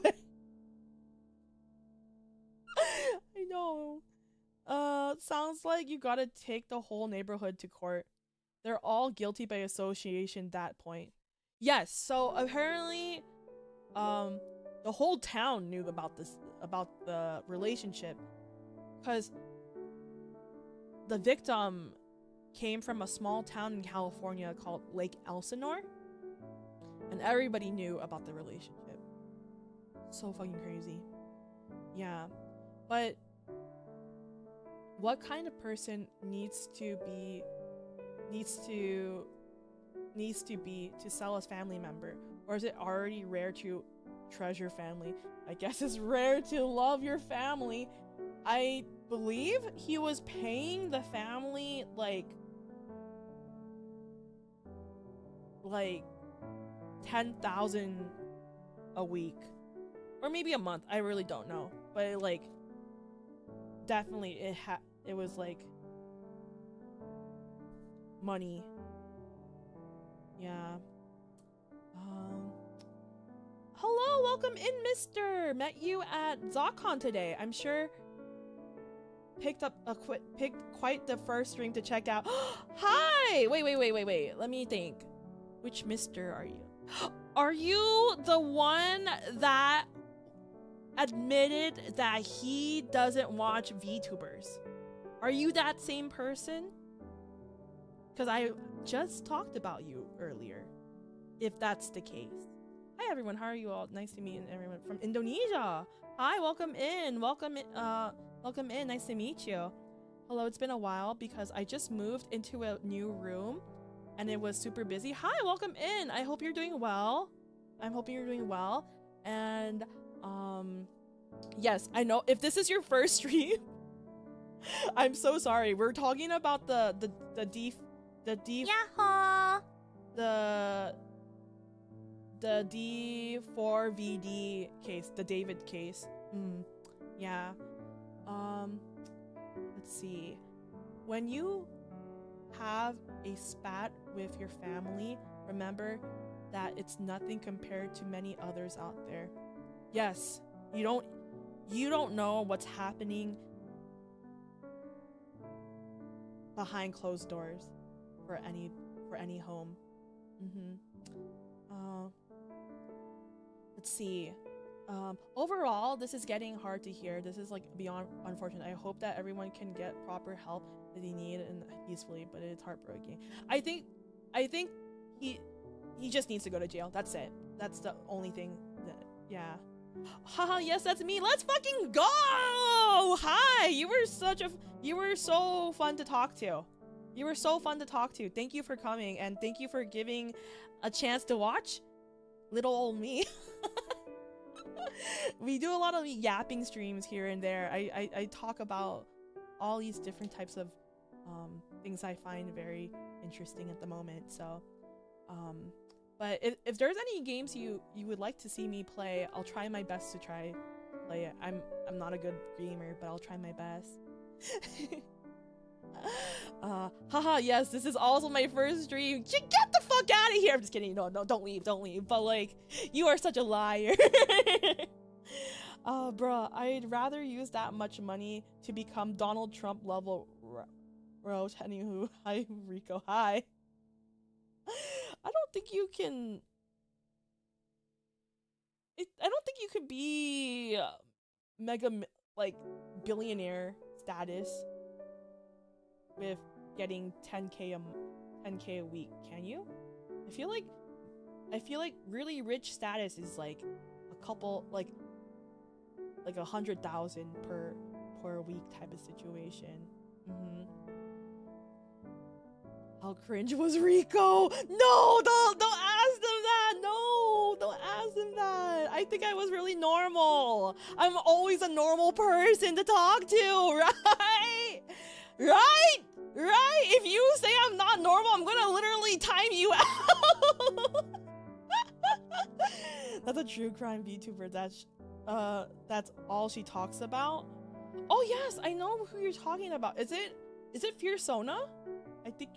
I know. Sounds like you gotta take the whole neighborhood to court. They're all guilty by association at that point. Yes, so apparently, the whole town knew about the relationship, because the victim came from a small town in California called Lake Elsinore, and everybody knew about the relationship. So fucking crazy. Yeah, but what kind of person needs to be to sell a family member? Or is it already rare to treasure family? I guess it's rare to love your family. I believe he was paying the family like $10,000 a week, or maybe a month. I really don't know, but like, definitely it was like money. Yeah. Hello, welcome in, mister. Met you at Zotcon today. I'm sure picked quite the first stream to check out. Hi! Wait. Let me think. Which mister are you? Are you the one that admitted that he doesn't watch VTubers? Are you that same person? Because I just talked about you earlier, if that's the case. Hi everyone, how are you all? Nice to meet everyone from Indonesia. Hi, welcome in, nice to meet you. Hello, it's been a while because I just moved into a new room and it was super busy. Hi, welcome in. I hope you're doing well. I'm hoping you're doing well. And yes, I know if this is your first stream, I'm so sorry. We're talking about the Yaho! The D4VD case, the David case. Yeah. Let's see. When you have a spat with your family, remember that it's nothing compared to many others out there. Yes, you don't know what's happening behind closed doors for for any home. Let's see. Overall, this is getting hard to hear. This is like beyond unfortunate. I hope that everyone can get proper help that they need and peacefully, but it's heartbreaking. I think he just needs to go to jail. That's it. That's the only thing that, yeah. Haha, yes, that's me. Let's fucking go! Hi! You were so fun to talk to. You were so fun to talk to. Thank you for coming, and thank you for giving a chance to watch little old me. We do a lot of yapping streams here and there. I talk about all these different types of things I find very interesting at the moment. So but if there's any games you would like to see me play, I'll try my best to play it. I'm not a good gamer, but I'll try my best. Haha, yes, this is also my first stream. Get the fuck out of here! I'm just kidding. No, don't leave. But like, you are such a liar. Bruh, I'd rather use that much money to become Donald Trump level roach. Anywho, hi Riko, hi. I don't think you can. I don't think you could be mega like billionaire status with getting 10k a week. Can you? I feel like really rich status is like a couple like 100,000 per week type of situation. How cringe was Riko? No, don't ask them that. No, don't ask them that. I think I was really normal. I'm always a normal person to talk to, right? Right? If you say I'm not normal, I'm gonna literally time you out. That's a true crime VTuber. That's all she talks about. Oh yes, I know who you're talking about. Is it Fiersona? I think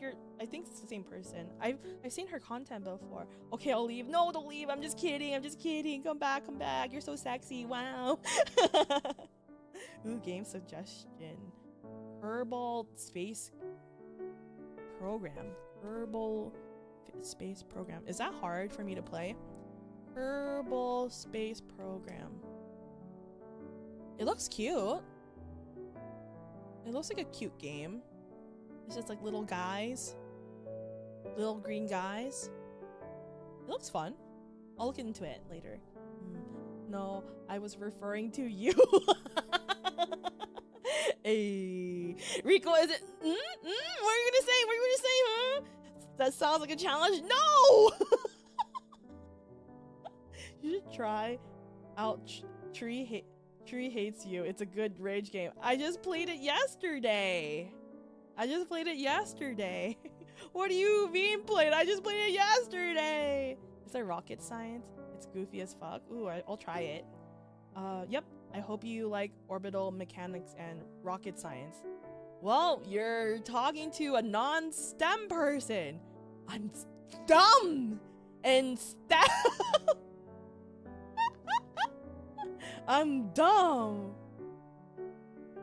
it's the same person. I've seen her content before. Okay, I'll leave. No, don't leave. I'm just kidding. Come back. You're so sexy. Wow. Ooh, game suggestion. Herbal space program. Is that hard for me to play? Herbal space program. It looks cute. It looks like a cute game. It's just like little guys. Little green guys. It looks fun. I'll look into it later. No, I was referring to you. Hey. Riko, is it? What are you gonna say? Huh? That sounds like a challenge. No! You should try out Tree Hates You. It's a good rage game. I just played it yesterday. What do you mean played? I just played it yesterday. Is there rocket science? It's goofy as fuck. Ooh, I'll try it. Yep. I hope you like orbital mechanics and rocket science. Well, you're talking to a non-STEM person. I'm dumb and STEM. I'm dumb.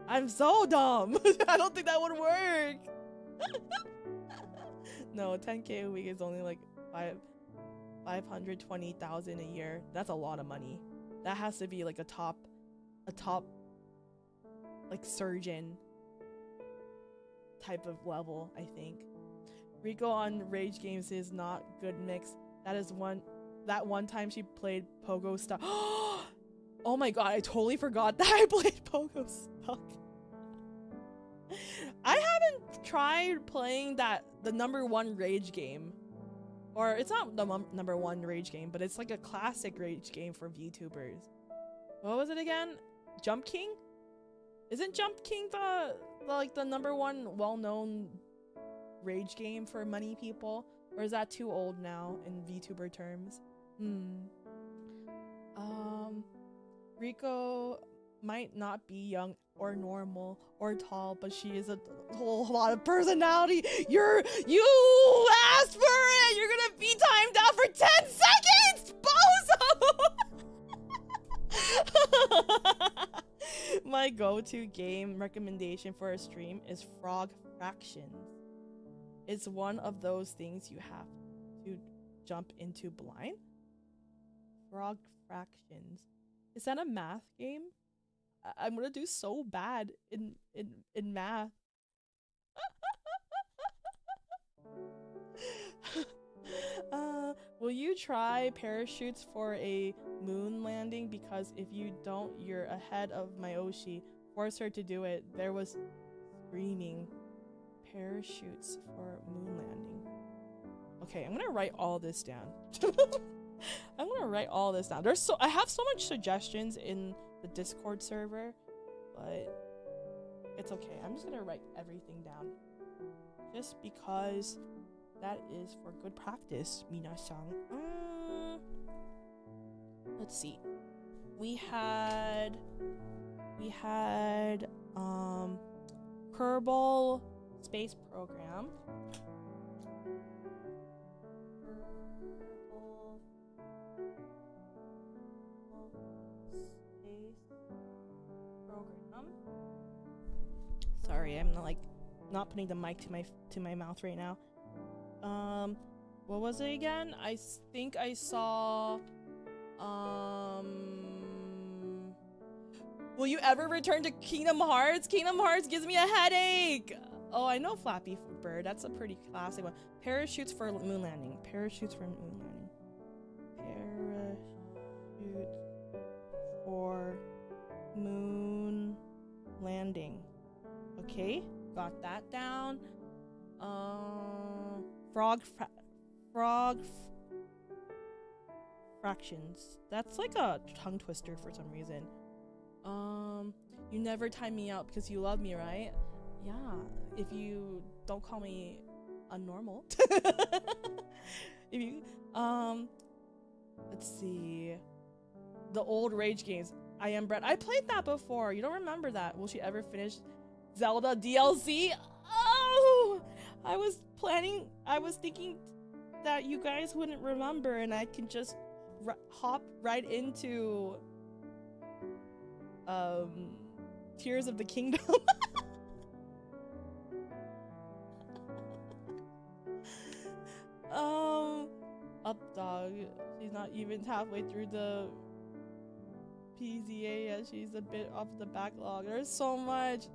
I'm so dumb. I don't think that would work. No, 10k a week is only like 520,000 a year. That's a lot of money. That has to be like a top like surgeon type of level, I think. Riko on Rage Games is not good mix. That one time she played Pogo Stuck. Oh my god, I totally forgot that I played Pogo Stuck. I haven't tried playing the #1 Rage game. Or it's not the #1 Rage game, but it's like a classic Rage game for VTubers. What was it again? Jump King? Isn't Jump King the #1 well-known Rage game for money people? Or is that too old now in VTuber terms? Riko might not be young or normal or tall, but she is a whole lot of personality. You asked for it! You're gonna be timed out for 10 seconds! Bozo! My go-to game recommendation for a stream is Frog Fractions. It's one of those things you have to jump into blind. Frog fractions. Is that a math game? I'm gonna do so bad in math. Will you try parachutes for a moon landing? Because if you don't, you're ahead of Mayoshi. Force her to do it. There was screaming. Parachutes for moon landing. Okay, I'm gonna write all this down. I'm gonna write all this down. I have so much suggestions in the Discord server, but it's okay. I'm just gonna write everything down. Just because that is for good practice, minasan. Let's see. We had Kerbal Space Program. Sorry, I'm not putting the mic to my mouth right now. What was it again? I think I saw will you ever return to Kingdom Hearts? Kingdom Hearts gives me a headache. Oh, I know Flappy Bird. That's a pretty classic one. Parachutes for moon landing. Parachutes for moon landing. Parachutes for moon landing. Okay, got that down. Fractions. That's like a tongue twister for some reason. You never time me out because you love me, right? Yeah, if you don't call me unnormal. If you, let's see. The old Rage games. I Am Bread. I played that before. You don't remember that. Will she ever finish Zelda DLC? Oh! I was thinking that you guys wouldn't remember and I can just hop right into Tears of the Kingdom. Up dog. She's not even halfway through the PZA yet. She's a bit off the backlog. There's so much.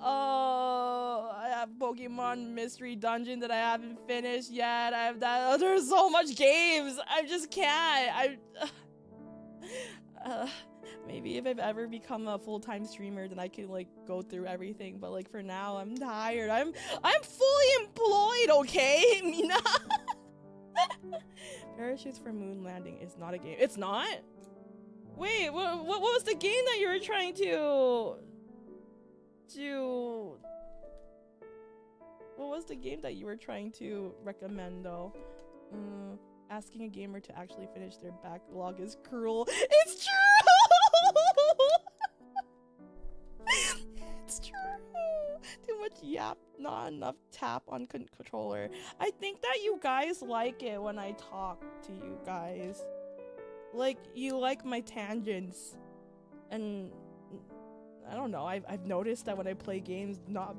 I have Pokemon Mystery Dungeon that I haven't finished yet. I have that. Oh, there's so much games. I just can't. Maybe if I've ever become a full-time streamer, then I can go through everything. But for now, I'm tired. I'm fully employed. Okay, Mina. Parachutes for moon landing is not a game. It's not. Wait, what was the game that you were trying to? What was the game that you were trying to recommend though? Asking a gamer to actually finish their backlog is cruel. It's true! It's true! Too much yap, not enough tap on controller. I think that you guys like it when I talk to you guys. You like my tangents. And I don't know, I've noticed that when I play games, not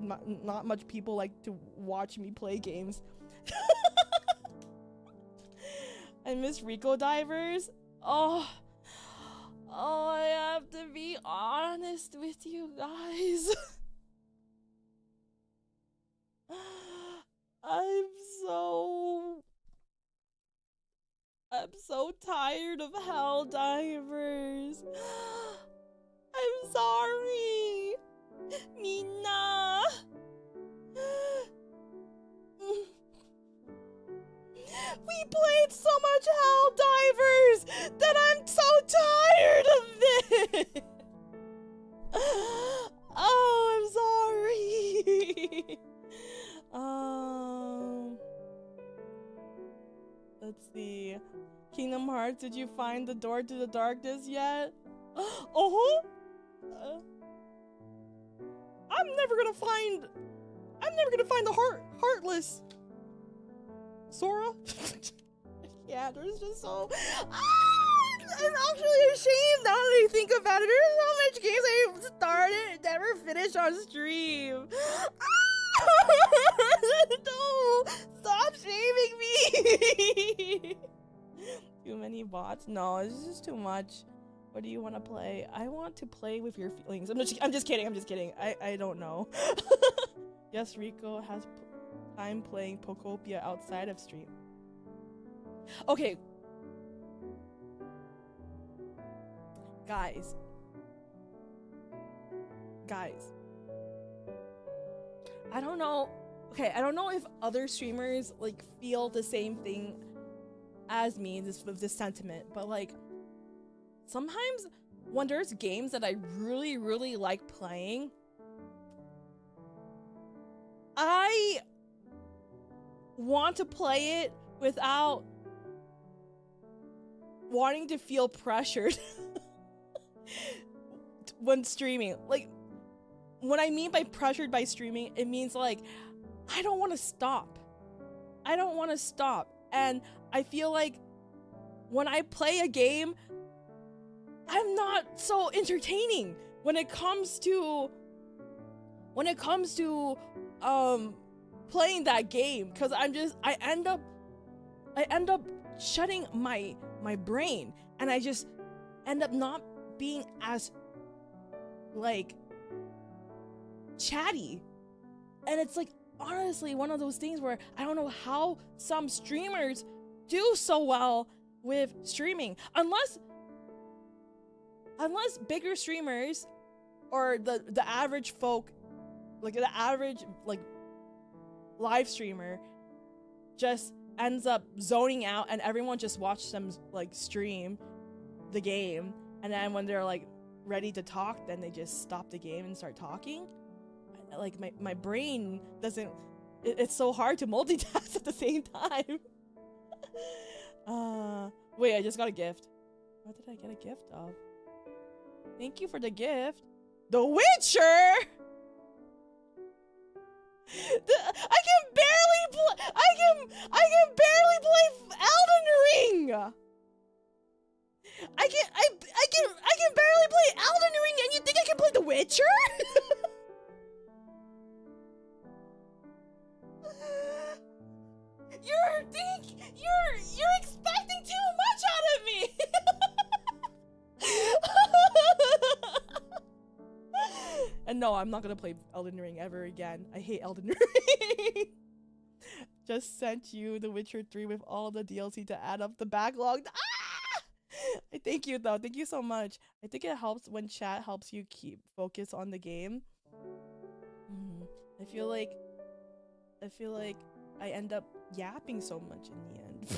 much people like to watch me play games. I miss Riko Divers. Oh, I have to be honest with you guys. I'm so tired of Hell Divers. I'm sorry, Mina. We played so much Hell Divers that I'm so tired of it. Oh, I'm sorry. Let's see. Kingdom Hearts, did you find the door to the darkness yet? Oh. I'm never gonna find the heartless Sora. Yeah, there's just so I'm actually ashamed now that I think about it. There's so much games I started and never finished on stream. No, stop shaming me. Too many bots. No, this is too much. What do you want to play? I want to play with your feelings. I'm just kidding. I don't know. Yes, Riko has time playing Pokopia outside of stream. Okay. Guys. I don't know. Okay, I don't know if other streamers like feel the same thing as me with this sentiment, but like sometimes when there's games that I really like playing, I want to play it without wanting to feel pressured when streaming. Like, what I mean by pressured by streaming, it means like I don't want to stop. And I feel like when I play a game, I'm not so entertaining when it comes to playing that game, because I end up shutting my brain, and I just end up not being as like chatty. And it's like honestly one of those things where I don't know how some streamers do so well with streaming, unless bigger streamers or the average folk, like the average like live streamer just ends up zoning out and everyone just watches them like stream the game, and then when they're like ready to talk, then they just stop the game and start talking. Like my brain doesn't, it's so hard to multitask at the same time. Wait, I just got a gift. What did I get a gift of? Thank you for the gift. The Witcher! I can barely play Elden Ring! I can barely play Elden Ring, and you think I can play The Witcher? You're expecting too much out of me. And no, I'm not gonna play Elden Ring ever again. I hate Elden Ring. Just sent you The Witcher 3 with all the DLC to add up the backlog. Ah! Thank you though. Thank you so much. I think it helps when chat helps you keep focus on the game. I feel like I end up yapping so much in the end.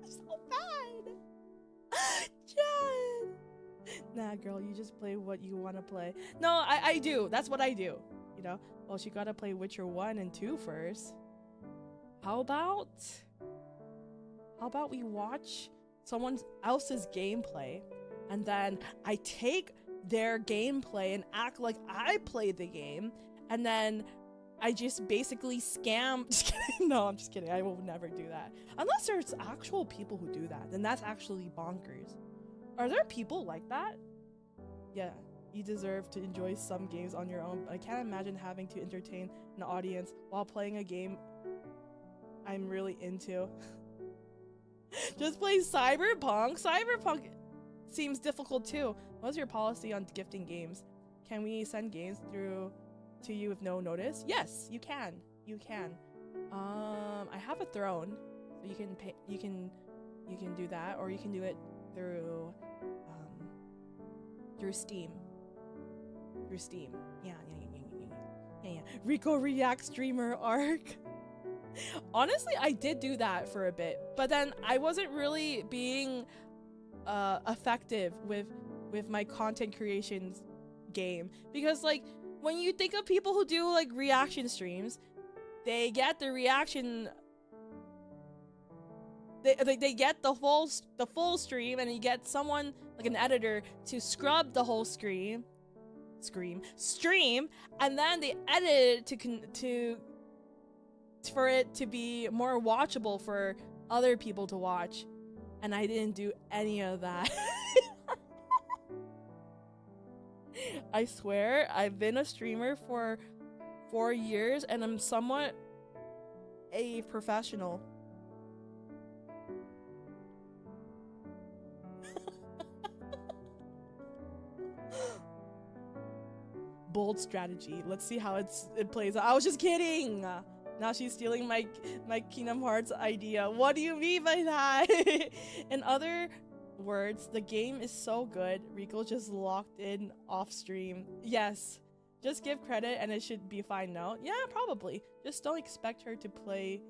So bad. Chat. Nah, girl, you just play what you want to play. No, I do. That's what I do. You know? Well, she gotta play Witcher 1 and 2 first. How about we watch someone else's gameplay, and then I take their gameplay and act like I played the game, and then I just basically scam. Just kidding. No, I'm just kidding. I will never do that. Unless there's actual people who do that, then that's actually bonkers. Are there people like that? Yeah, you deserve to enjoy some games on your own, but I can't imagine having to entertain an audience while playing a game I'm really into. Just play Cyberpunk. Cyberpunk seems difficult too. What's your policy on gifting games? Can we send games through to you with no notice? Yes, you can. You can. I have a throne, so you can pay. You can do that, or you can do it through Steam. Through Steam. Yeah. Riko React streamer arc. Honestly, I did do that for a bit, but then I wasn't really being effective with my content creations game, because like when you think of people who do like reaction streams, they get the reaction, they get the full stream, and you get someone like an editor to scrub the whole stream, and then they edit it for it to be more watchable for other people to watch, and I didn't do any of that. I swear I've been a streamer for 4 years and I'm somewhat a professional. Bold strategy. Let's see how it plays out. I was just kidding. Now she's stealing my Kingdom Hearts idea. What do you mean by that? In other words, the game is so good. Riko just locked in off stream. Yes. Just give credit and it should be fine. No? Yeah, probably. Just don't expect her to play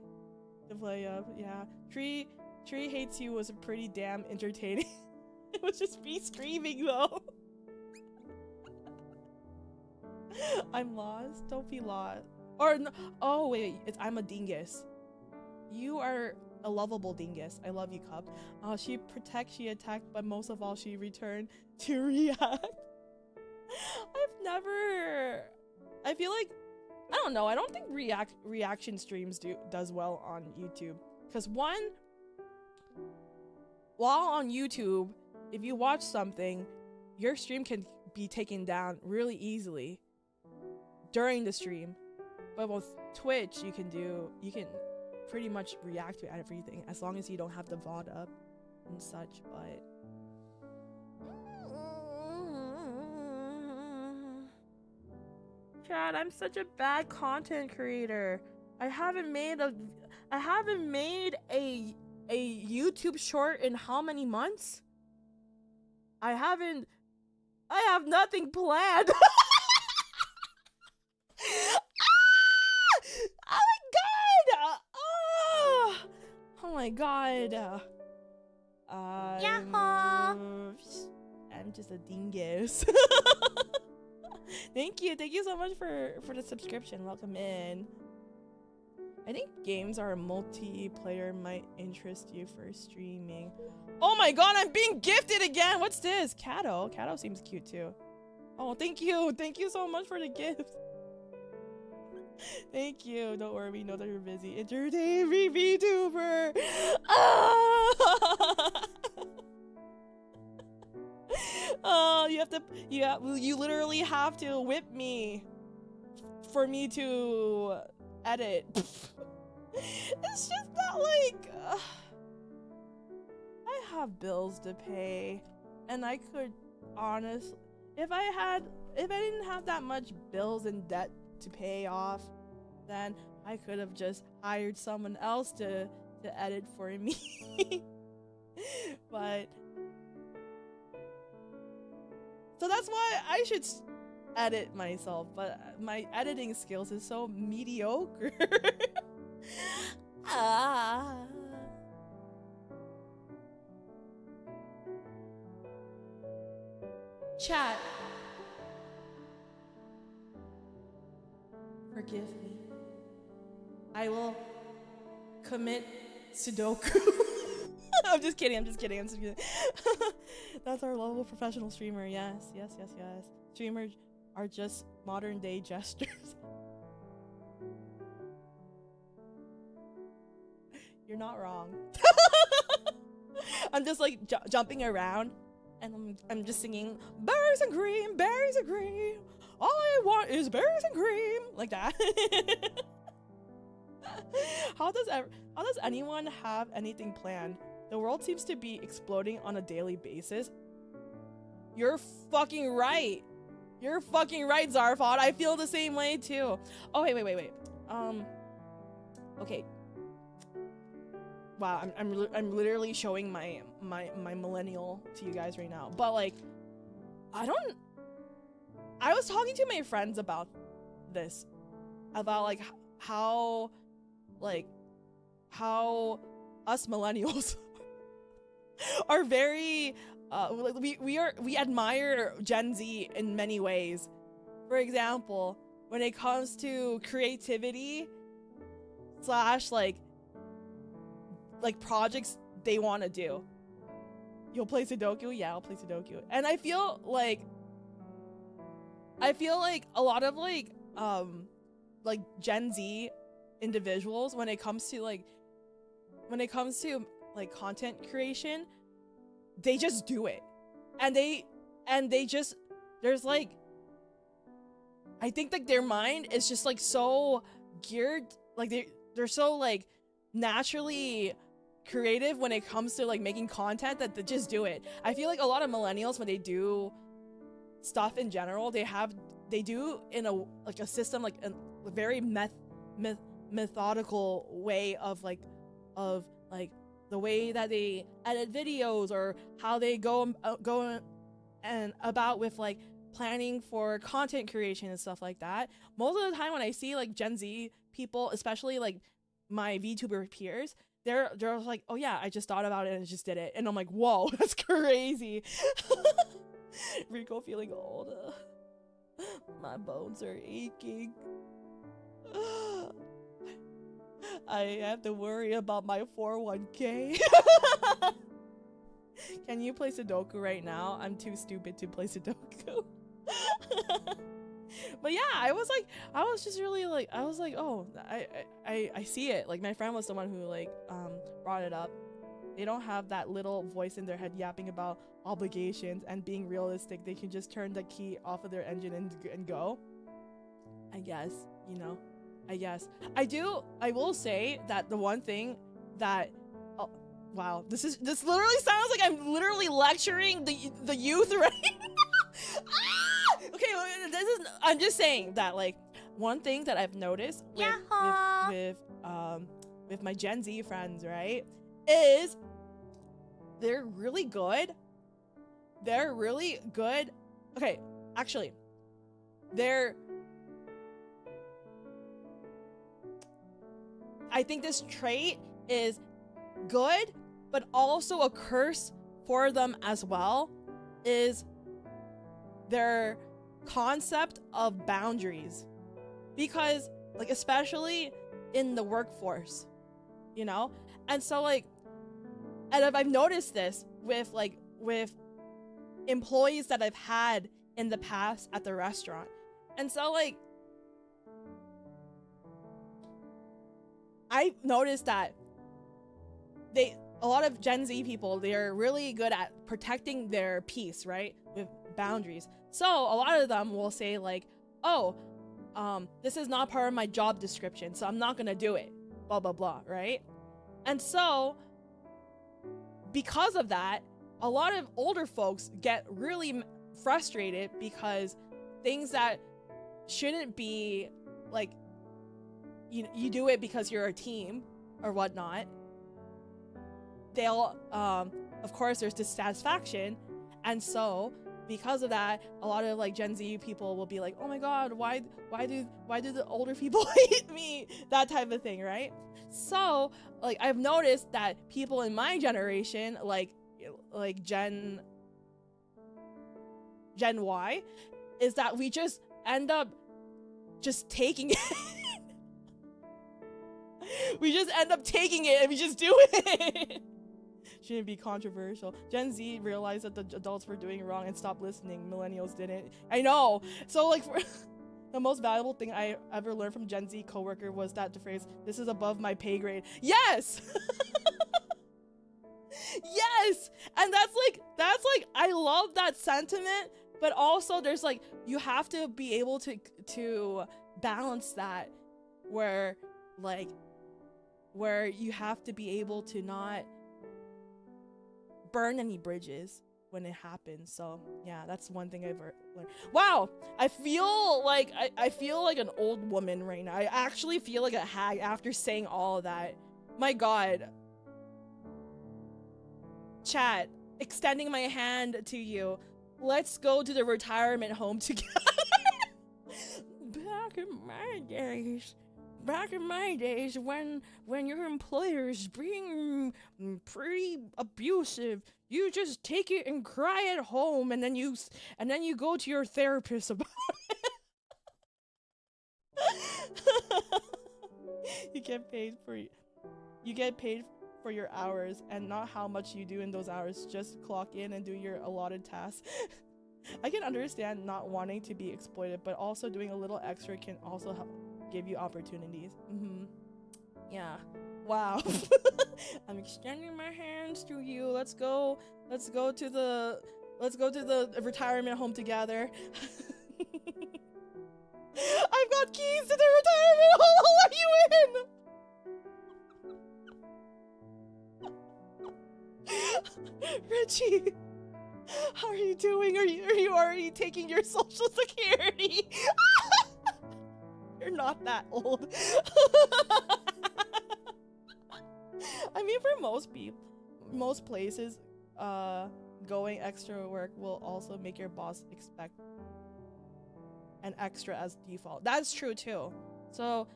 up. Yeah. Tree Hates You was pretty damn entertaining. It was just me screaming though. I'm lost. Don't be lost. Or no, oh wait, I'm a dingus. You are a lovable dingus. I love you, Cup. She protects, she attacked, but most of all, she returned to react. I feel like, I don't know. I don't think reaction streams does well on YouTube. Because one, while on YouTube, if you watch something, your stream can be taken down really easily during the stream. But with Twitch, you can pretty much react to everything as long as you don't have the VOD up and such. But Chad, I'm such a bad content creator. I haven't made a YouTube short in how many months? I have nothing planned. Oh my god! Yaho! I'm just a dingus. Thank you so much for the subscription. Welcome in. I think games are multiplayer might interest you for streaming. Oh my god, I'm being gifted again! What's this? Kato seems cute too. Oh, thank you so much for the gift. Thank you. Don't worry, we know that you're busy. Entertain me, VTuber. Oh, you literally have to whip me for me to edit. It's just that like I have bills to pay, and I could honestly, if I didn't have that much bills and debt to pay off, then I could have just hired someone else to edit for me. But so that's why I should edit myself, but my editing skills is so mediocre. Chat. Forgive me. I will commit Sudoku. I'm just kidding. That's our level professional streamer. Yes. Streamers are just modern day jesters. You're not wrong. I'm just like jumping around, and I'm just singing berries and cream, berries and cream. All I want is berries and cream, like that. How does anyone have anything planned? The world seems to be exploding on a daily basis. You're fucking right. You're fucking right, Zarfod. I feel the same way too. Oh wait. Okay. Wow, I'm literally showing my millennial to you guys right now. But like, I was talking to my friends about this, about like how us millennials are very we admire Gen Z in many ways. For example, when it comes to creativity / like projects they want to do. You'll play Sudoku? Yeah, I'll play Sudoku. And I feel like a lot of like Gen Z individuals, when it comes to content creation, they just do it. And they just, there's like, I think like their mind is just like so geared, like they're so like naturally creative when it comes to like making content that they just do it. I feel like a lot of millennials, when they do stuff in general, they do in a like a system, like a very methodical way of like the way that they edit videos, or how they go and about with like planning for content creation and stuff like that. Most of the time when I see like Gen Z people, especially like my VTuber peers, they're like, oh yeah, I just thought about it and just did it. And I'm like, whoa, that's crazy. Riko feeling old. My bones are aching. I have to worry about my 401k. Can you play Sudoku right now? I'm too stupid to play Sudoku. But yeah, I was just really like, I was like, oh, I see it. Like my friend was the one who like brought it up. They don't have that little voice in their head yapping about obligations and being realistic. They can just turn the key off of their engine and go. I guess, you know, I guess. I will say that the one thing that, oh, wow, this literally sounds like I'm literally lecturing the youth right now. Ah! Okay, I'm just saying that like one thing that I've noticed with my Gen Z friends, right, is they're really good. Okay, actually, I think this trait is good, but also a curse for them as well, is their concept of boundaries. Because like, especially in the workforce, you know? And so like, and I've noticed this with employees that I've had in the past at the restaurant. And so like, I noticed that a lot of Gen Z people, they're really good at protecting their peace, right? With boundaries. So a lot of them will say like, oh, this is not part of my job description, so I'm not gonna do it, blah, blah, blah, right? And so because of that, a lot of older folks get really frustrated because things that shouldn't be like, you do it because you're a team or whatnot, they'll of course there's dissatisfaction. And so because of that, a lot of like Gen Z people will be like, oh my god, why do the older people hate me, that type of thing, right? So like, I've noticed that people in my generation, like Gen Y, is that we just end up just taking it. We just end up taking it and we just do it. Shouldn't be controversial. Gen Z realized that the adults were doing wrong and stopped listening. Millennials didn't. I know. So like, the most valuable thing I ever learned from Gen Z coworker was that the phrase, "This is above my pay grade." Yes. Yes. And that's like I love that sentiment, but also there's like, you have to be able to balance that, where you have to be able to not burn any bridges when it happens. So yeah, that's one thing I've learned. Wow, I feel like I feel like an old woman right now. I actually feel like a hag after saying all of that. My god. Chat, extending my hand to you. Let's go to the retirement home together. Back in my days when your employers being pretty abusive, you just take it and cry at home, and then you go to your therapist about it. You get paid for your hours, and not how much you do in those hours. Just clock in and do your allotted tasks. I can understand not wanting to be exploited, but also doing a little extra can also help give you opportunities. Yeah. Wow. I'm extending my hands to you. Let's go to the retirement home together. I've got keys to the retirement hall. I'll let you in. Richie, how are you doing? Are you already taking your social security? You're not that old. I mean, for most places, going extra work will also make your boss expect an extra as default. That's true too. So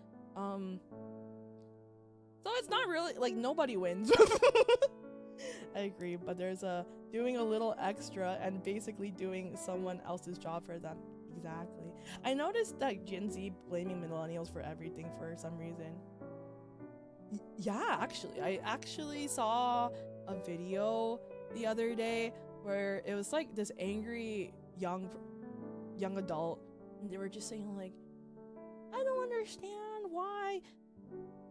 it's not really like nobody wins. I agree, but there's doing a little extra and basically doing someone else's job for them. Exactly. I noticed that Gen Z blaming millennials for everything for some reason. Yeah, actually, I actually saw a video the other day where it was like this angry young adult, and they were just saying like, I don't understand why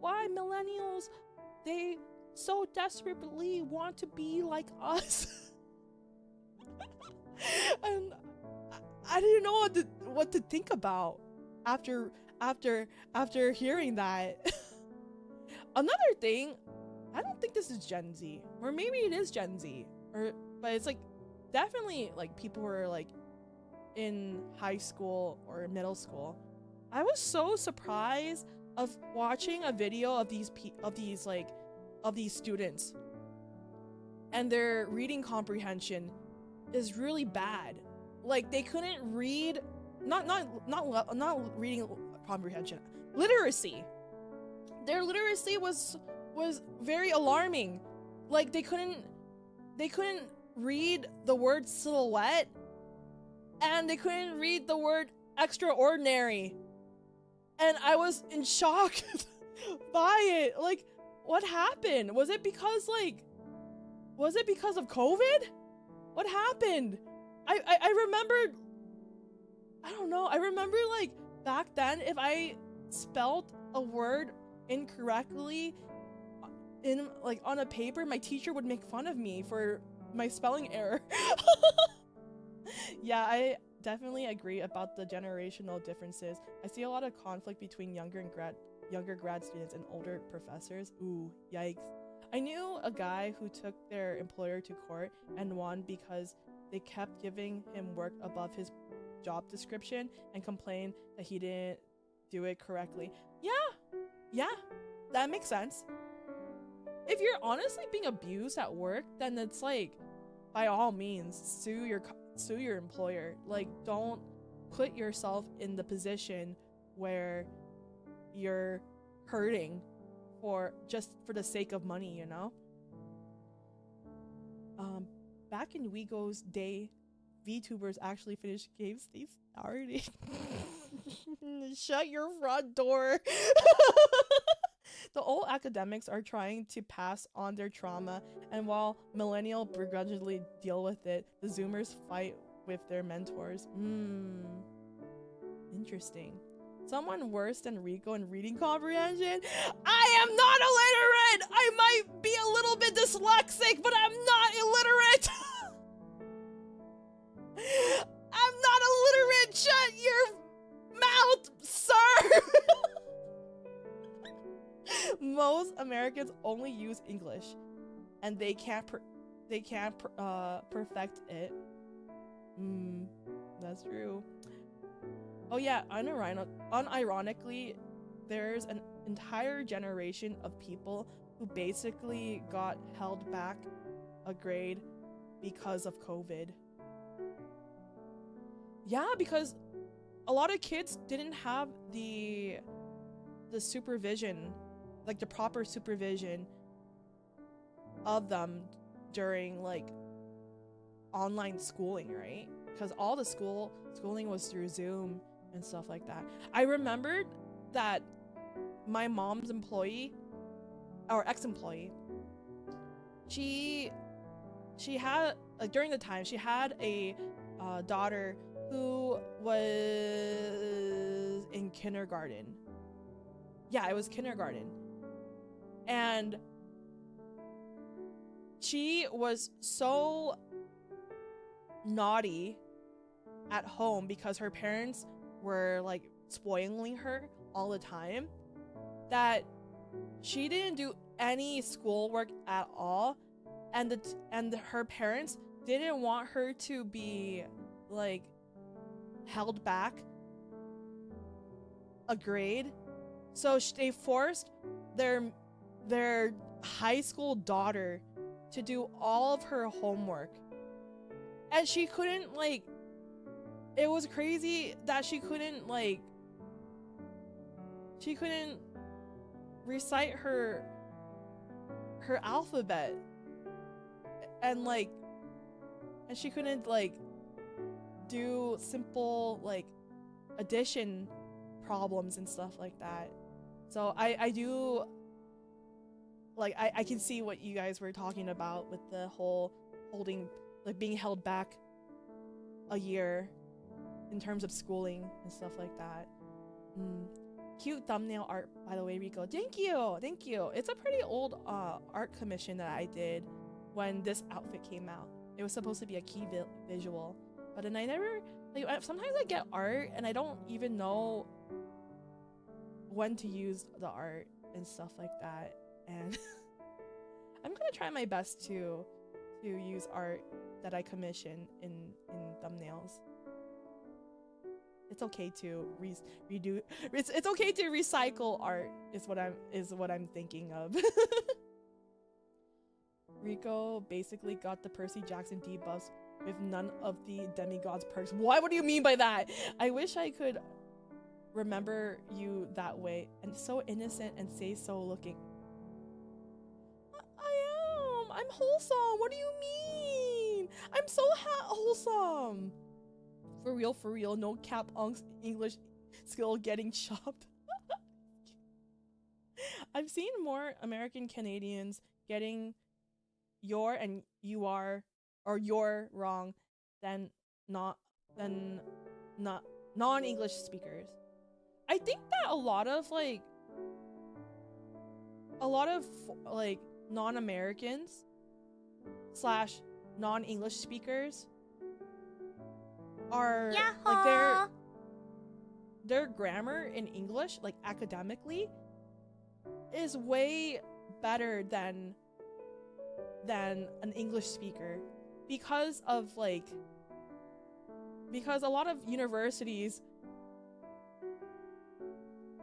millennials, they so desperately want to be like us. And I didn't know what to think about after hearing that. Another thing, I don't think this is Gen Z, or maybe it is Gen Z, but it's like definitely like people who are like in high school or middle school. I was so surprised of watching a video of these students, and their reading comprehension is really bad. Like they couldn't read, not reading comprehension, literacy. Their literacy was very alarming. Like they couldn't read the word silhouette, and they couldn't read the word extraordinary. And I was in shock by it. Like, what happened? Was it because of COVID? What happened? I remembered, I don't know, I remember like back then, if I spelled a word incorrectly on a paper, my teacher would make fun of me for my spelling error. Yeah, I definitely agree about the generational differences. I see a lot of conflict between younger grad students and older professors. Ooh, yikes. I knew a guy who took their employer to court and won because they kept giving him work above his job description and complained that he didn't do it correctly. Yeah, that makes sense. If you're honestly being abused at work, then it's like, by all means, sue your employer. Like, don't put yourself in the position where you're hurting just for the sake of money, you know? Back in Wigo's day, VTubers actually finished games they started. Shut your front door. The old academics are trying to pass on their trauma, and while millennial begrudgingly deal with it, the Zoomers fight with their mentors. Interesting. Someone worse than Riko in reading comprehension? I am not illiterate! I might be a little bit dyslexic, but I'm not illiterate! I'm not illiterate! Shut your mouth, sir! Most Americans only use English, and they can't perfect it. That's true. Oh yeah, unironically, there's an entire generation of people who basically got held back a grade because of COVID. Yeah, because a lot of kids didn't have the supervision, like the proper supervision of them during like online schooling, right? Because all the schooling was through Zoom and stuff like that. I remembered that my mom's employee, or ex-employee, she had, like, during the time, she had a daughter who was in kindergarten. Yeah, it was kindergarten. And she was so naughty at home because her parents were like spoiling her all the time, that she didn't do any schoolwork at all, and her parents didn't want her to be like held back a grade, so they forced their high school daughter to do all of her homework, and she couldn't like, it was crazy that she couldn't recite her alphabet, and she couldn't like do simple like addition problems and stuff like that. So I do like, I can see what you guys were talking about with the whole being held back a year in terms of schooling and stuff like that. Cute thumbnail art, by the way, Riko. Thank you. It's a pretty old art commission that I did when this outfit came out. It was supposed to be a key visual, but then I never, like, sometimes I get art and I don't even know when to use the art and stuff like that, and I'm gonna try my best to use art that I commission in thumbnails. It's okay to redo. It's okay to recycle art. Is what I'm thinking of. Riko basically got the Percy Jackson debuffs with none of the demigod's perks. What do you mean by that? I wish I could remember you that way, and so innocent and say so looking. I am. I'm wholesome. What do you mean? I'm so wholesome. For real, no cap unks English skill getting chopped. I've seen more American Canadians getting your and you are or you're wrong than non-English speakers. I think that a lot of non-Americans / non-English speakers are Yaho! like their grammar in English, like academically, is way better than an English speaker, because a lot of universities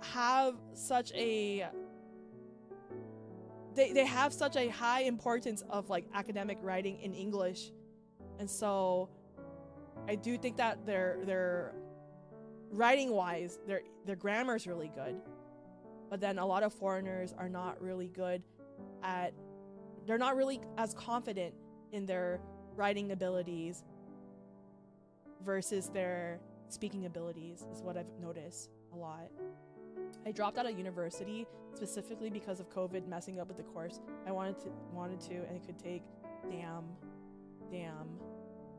have such a they have such a high importance of like academic writing in English, and so I do think that their writing wise, their grammar is really good, but then a lot of foreigners are not really good at, they're not really as confident in their writing abilities versus their speaking abilities, is what I've noticed a lot. I dropped out of university specifically because of COVID messing up with the course I wanted to and it could take. Damn.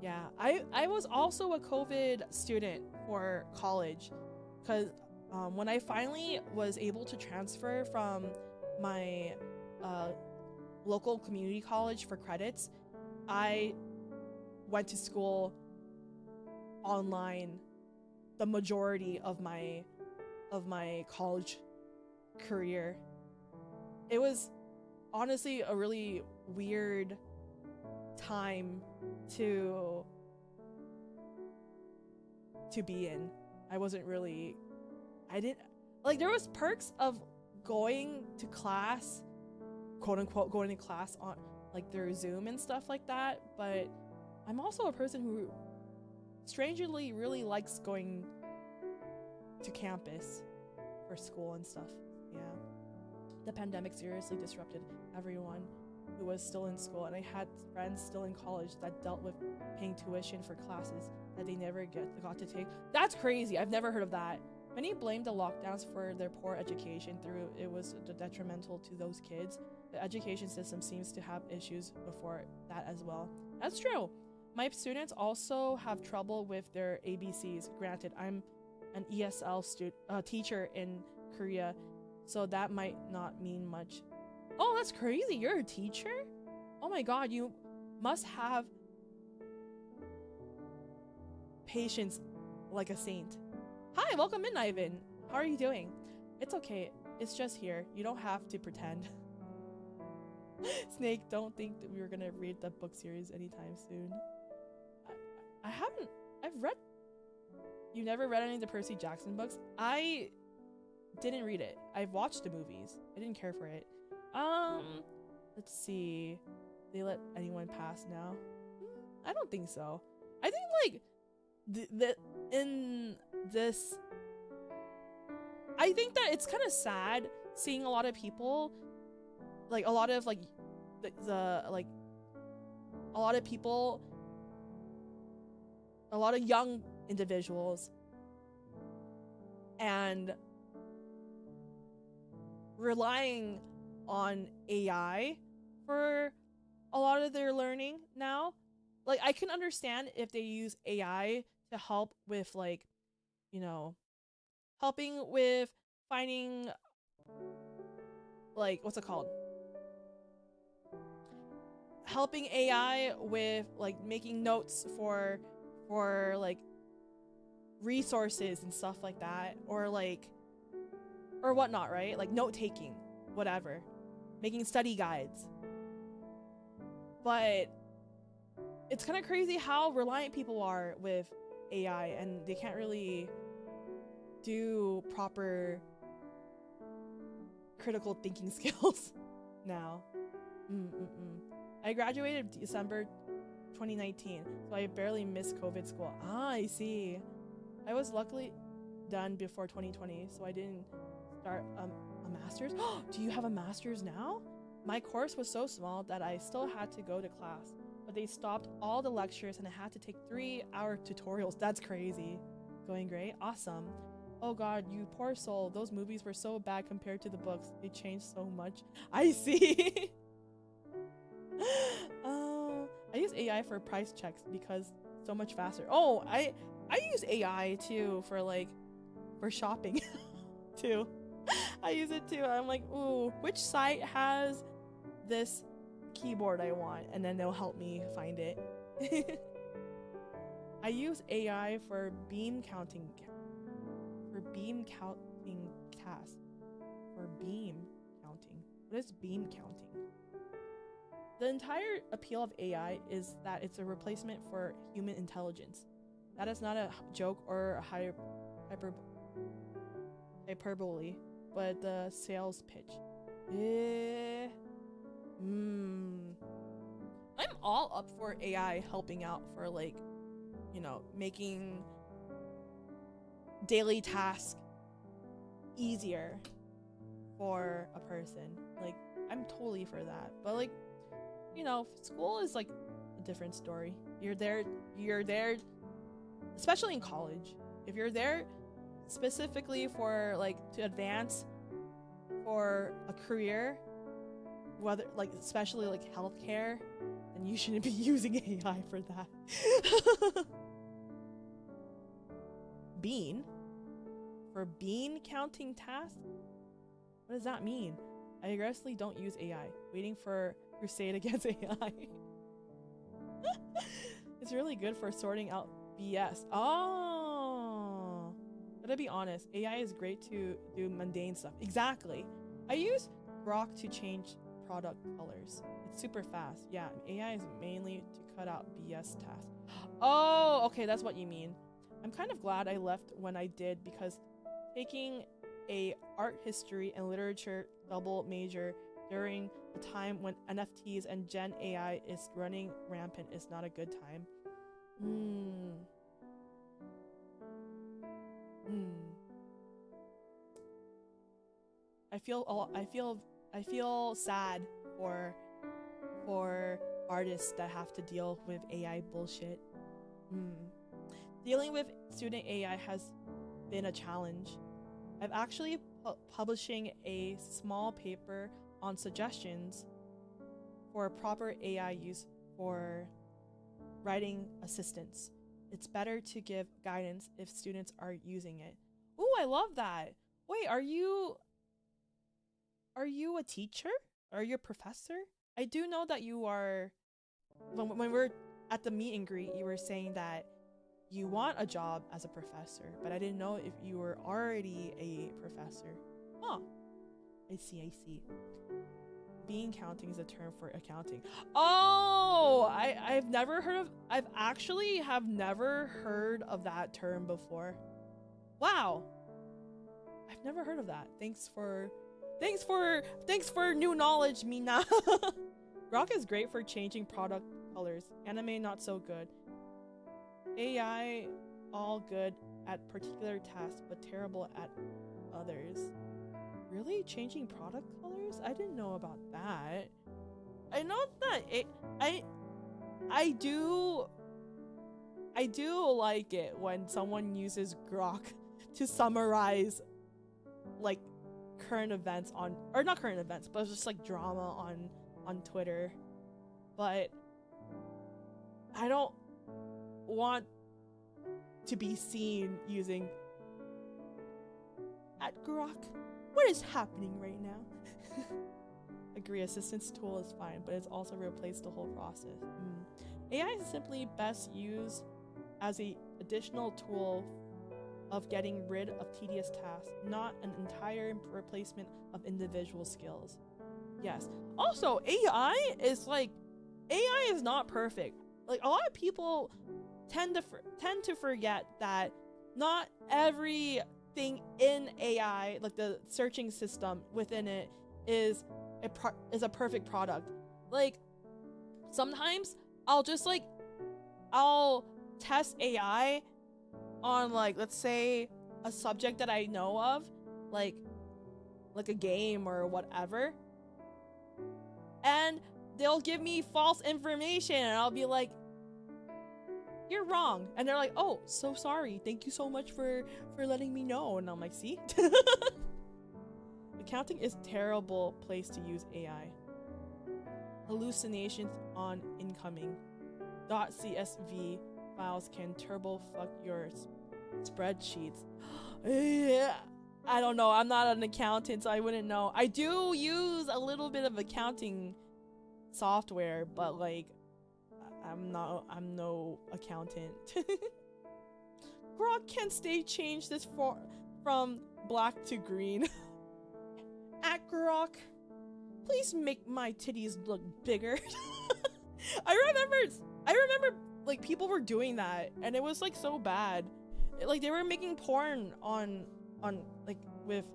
Yeah, I was also a COVID student for college, because when I finally was able to transfer from my local community college for credits, I went to school online the majority of my college career. It was honestly a really weird time to be in. I didn't like, there was perks of going to class, quote unquote going to class on like through Zoom and stuff like that, but I'm also a person who strangely really likes going to campus for school and stuff. Yeah, the pandemic seriously disrupted everyone who was still in school, and I had friends still in college that dealt with paying tuition for classes that they never got to take. That's crazy. I've never heard of that. Many blamed the lockdowns for their poor education through it was detrimental to those kids. The education system seems to have issues before that as well. That's true. My students also have trouble with their ABCs. Granted, I'm an ESL teacher in Korea, so that might not mean much. Oh, that's crazy. You're a teacher? Oh my god, you must have patience like a saint. Hi, welcome in, Ivan. How are you doing? It's okay. It's just here. You don't have to pretend. Snake, don't think that we were gonna read the book series anytime soon. I haven't. I've read. You never read any of the Percy Jackson books? I didn't read it. I've watched the movies. I didn't care for it. Let's see. They let anyone pass now? I don't think so. I think like in this, I think that it's kind of sad seeing a lot of people, like a lot of like a lot of people, a lot of young individuals, and relying on AI for a lot of their learning now. Like, I can understand if they use AI to help with, like, you know, helping with finding, like, what's it called? Helping AI with, like, making notes for like, resources and stuff like that. Or, like, or whatnot, right? Like, note-taking, whatever. Making study guides. But it's kind of crazy how reliant people are with AI, and they can't really do proper critical thinking skills now. I graduated December 2019, so I barely missed COVID school. Ah, I see. I was luckily done before 2020, so I didn't start a master's. Do you have a master's now? My course was so small that I still had to go to class, but they stopped all the lectures and I had to take 3-hour tutorials. That's crazy. Going great? Awesome. Oh god, you poor soul. Those movies were so bad compared to the books. They changed so much. I see. I use AI for price checks because so much faster. Oh, I use AI too for like, for shopping too. I use it too. I'm like, ooh, which site has this keyboard I want? And then they'll help me find it. I use AI for beam counting task. For beam counting. What is beam counting? The entire appeal of AI is that it's a replacement for human intelligence. That is not a joke or a hyperbole, but the sales pitch. I'm all up for AI helping out for, like, you know, making daily tasks easier for a person. Like, I'm totally for that. But, like, you know, school is like a different story. You're there, especially in college. If you're there specifically for, like, to advance for a career, whether, like, especially like healthcare, then you shouldn't be using AI for that. Bean? For bean counting tasks? What does that mean? I aggressively don't use AI, waiting for crusade against AI. It's really good for sorting out BS. Oh, gotta be honest, AI is great to do mundane stuff. Exactly. I use Grok to change product colors. It's super fast. Yeah, AI is mainly to cut out BS tasks. Oh, okay, that's what you mean. I'm kind of glad I left when I did, because taking a art history and literature double major during a time when NFTs and Gen AI is running rampant is not a good time. I feel sad for artists that have to deal with AI bullshit. Dealing with student AI has been a challenge. I'm actually publishing a small paper on suggestions for proper AI use for writing assistance. It's better to give guidance if students are using it. Ooh, I love that. Wait, are you a teacher? Are you a professor? I do know that you are. When we were at the meet and greet, you were saying that you want a job as a professor, but I didn't know if you were already a professor. Huh. I see. Bean counting is a term for accounting. Oh, I've never heard of, I've actually have never heard of that term before. Wow. I've never heard of that. Thanks for new knowledge, Mina. Grok is great for changing product colors. Anime not so good. AI all good at particular tasks but terrible at others. Really? Changing product colors? I didn't know about that. I know that I do like it when someone uses Grok to summarize like current events on, or not current events, but just like drama on Twitter. But I don't want to be seen using at Grok. What is happening right now? Agree, assistance tool is fine, but it's also replaced the whole process. AI is simply best used as an additional tool of getting rid of tedious tasks, not an entire replacement of individual skills. Yes. Also, AI is not perfect. Like, a lot of people tend to forget that not everything in AI, like the searching system within it, is a perfect product. Like, sometimes I'll test AI on, like, let's say a subject that I know of, like a game or whatever, and they'll give me false information and I'll be like, you're wrong. And they're like, oh, so sorry, thank you so much for letting me know. And I'm like, see? Accounting is a terrible place to use AI. Hallucinations on incoming. .csv files can turbo fuck your spreadsheets. Yeah, I don't know, I'm not an accountant, so I wouldn't know. I do use a little bit of accounting software, but like, I'm no accountant. Grok can stage change this from black to green. At Grok, please make my titties look bigger. I remember like people were doing that and it was like so bad. Like they were making porn on like with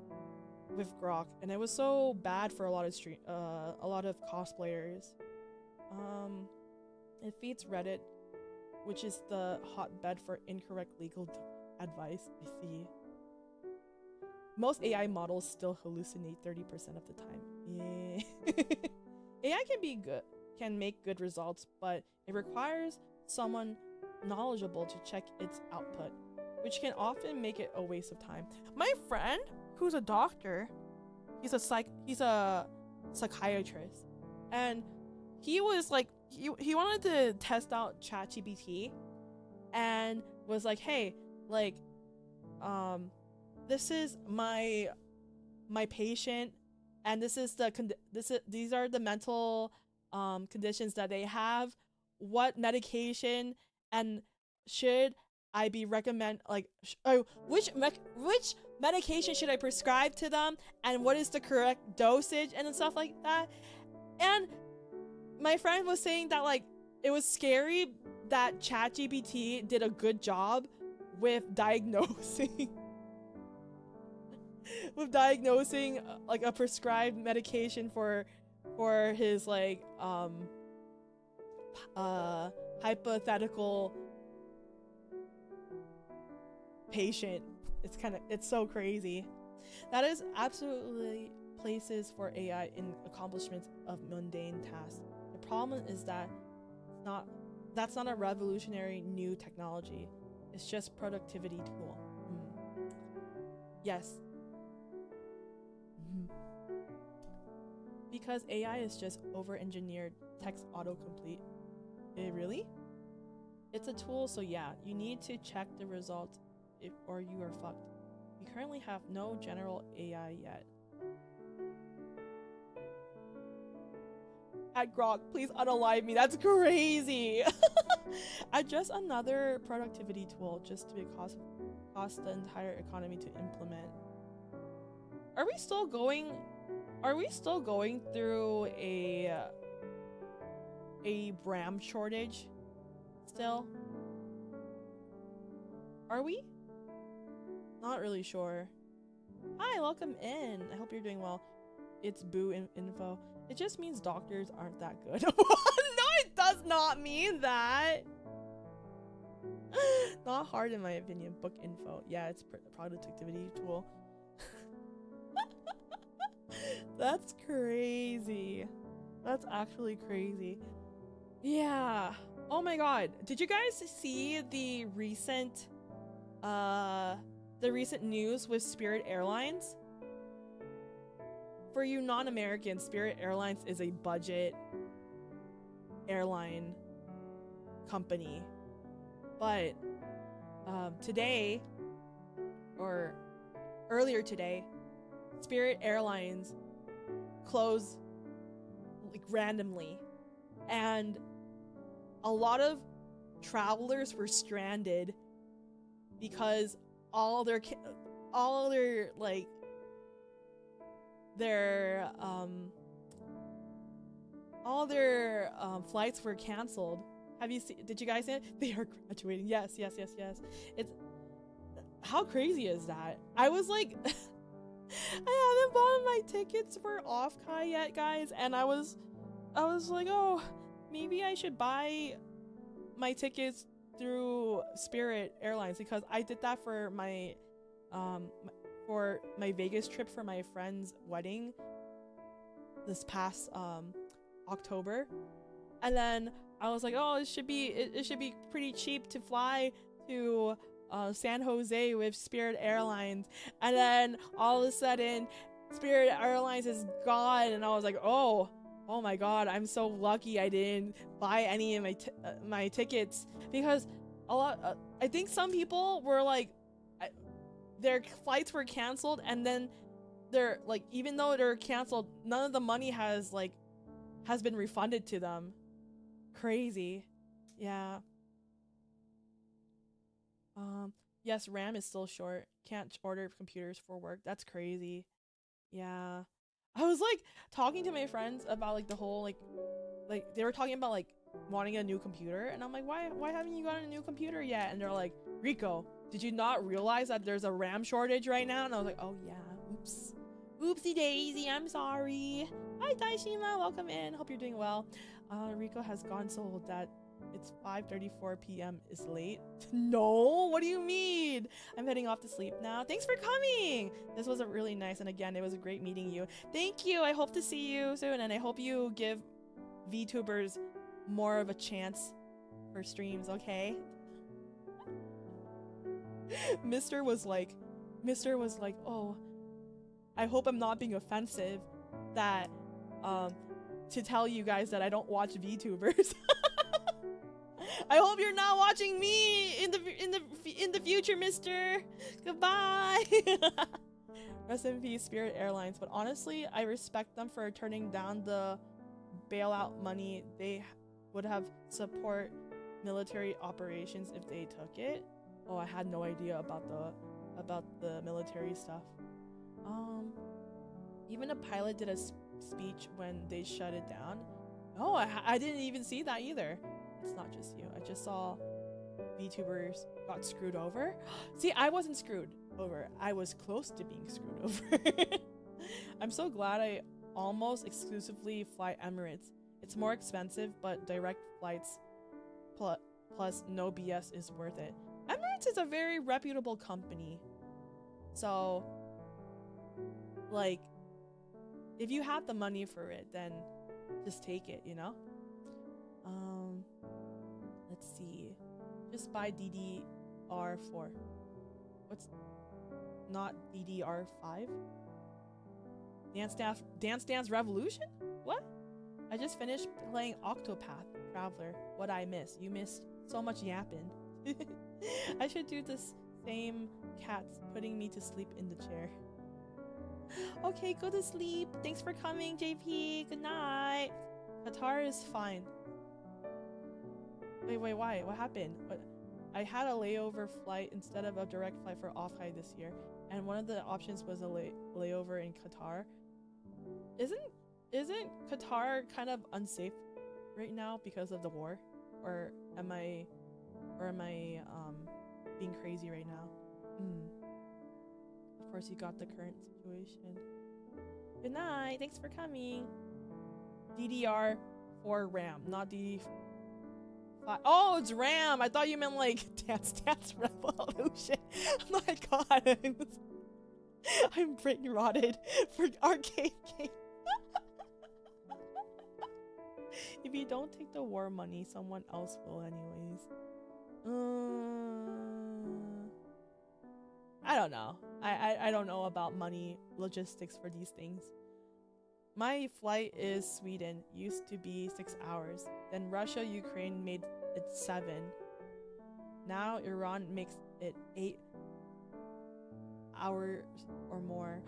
Grok, and it was so bad for a lot of cosplayers. It feeds Reddit, which is the hotbed for incorrect legal advice. I see. Most AI models still hallucinate 30% of the time. Yeah. AI can make good results, but it requires someone knowledgeable to check its output, which can often make it a waste of time. My friend, who's a doctor, he's a psychiatrist, and he was like, he wanted to test out ChatGPT, and was like, hey, like, this is my patient, and these are the mental conditions that they have. What medication and should I be which medication should I prescribe to them, and what is the correct dosage and stuff like that. And my friend was saying that like it was scary that ChatGPT did a good job with diagnosing like a prescribed medication for his like hypothetical patient. It's so crazy. That is absolutely places for AI in accomplishments of mundane tasks. The problem is that that's not a revolutionary new technology. It's just productivity tool. Yes. Because AI is just over-engineered text autocomplete. Really? It's a tool, so yeah, you need to check the results or you are fucked. We currently have no general AI yet. At Grok, please unalive me. That's crazy. Just another productivity tool just to cost the entire economy to implement. Are we still going through a RAM shortage still? Are we? Not really sure. Hi, welcome in. I hope you're doing well. It's boo info. It just means doctors aren't that good. No, it does not mean that. Not hard in my opinion. Book info. Yeah, it's a productivity tool. That's crazy. That's actually crazy. Yeah. Oh my god. Did you guys see the recent news with Spirit Airlines? For you non-Americans, Spirit Airlines is a budget airline company. But today, or earlier today, Spirit Airlines closed like randomly, and a lot of travelers were stranded because all their flights were canceled. Did you guys see it? They are graduating. Yes. It's, how crazy is that? I was like, I haven't bought my tickets for Off-Kai yet, guys, and I was like, oh, maybe I should buy my tickets through Spirit Airlines, because I did that for my Vegas trip for my friend's wedding this past October. And then I was like, oh, it should be pretty cheap to fly to San Jose with Spirit Airlines. And then all of a sudden Spirit Airlines is gone, and I was like, oh my god, I'm so lucky I didn't buy any of my tickets, because I think some people were like, their flights were canceled, and then they're like, even though they're canceled, none of the money has been refunded to them. Crazy. Yeah. Yes, RAM is still short. Can't order computers for work. That's crazy. Yeah. I was like talking to my friends about like the whole like they were talking about like wanting a new computer, and I'm like, why haven't you gotten a new computer yet? And they're like, Riko, did you not realize that there's a RAM shortage right now? And I was like, oh yeah, oops. Oopsie daisy, I'm sorry. Hi Daishima, welcome in. Hope you're doing well. Riko has gone so old that it's 5:34 p.m. is late. No, what do you mean? I'm heading off to sleep now. Thanks for coming. This was really nice, and again, it was a great meeting you. Thank you. I hope to see you soon, and I hope you give VTubers more of a chance for streams, okay? Mr. was like, oh, I hope I'm not being offensive that to tell you guys that I don't watch VTubers. I hope you're not watching me in the future, mister. Goodbye. Rest in peace, Spirit Airlines. But honestly, I respect them for turning down the bailout money. They would have support military operations if they took it. Oh, I had no idea about the military stuff. Even a pilot did a speech when they shut it down. Oh, I didn't even see that either. It's not just you. I just saw VTubers got screwed over. See, I wasn't screwed over. I was close to being screwed over. I'm so glad I almost exclusively fly Emirates. It's more expensive, but direct flights plus no BS is worth it. Emirates is a very reputable company. So, like, if you have the money for it, then just take it, you know? Let's see. Just buy DDR4. What's not DDR5? Dance Dance Revolution? What? I just finished playing Octopath Traveler. What I miss? You missed so much yapping. I should do this same. Cats putting me to sleep in the chair. Okay, go to sleep. Thanks for coming, JP. Good night. Qatar is fine. Wait, why? What happened? What? I had a layover flight instead of a direct flight for off-high this year, and one of the options was a layover in Qatar. Isn't Qatar kind of unsafe right now because of the war? Or am I being crazy right now? Of course you got the current situation. Good night, thanks for coming. DDR4 RAM, not DD5. Oh, it's RAM. I thought you meant like Dance Dance Revolution. Oh my god. I'm brain rotted for arcade game. If you don't take the war money, someone else will anyways. I don't know. I don't know about money logistics for these things. My flight is Sweden, used to be 6 hours. Then Russia, Ukraine made it 7. Now Iran makes it 8 hours or more.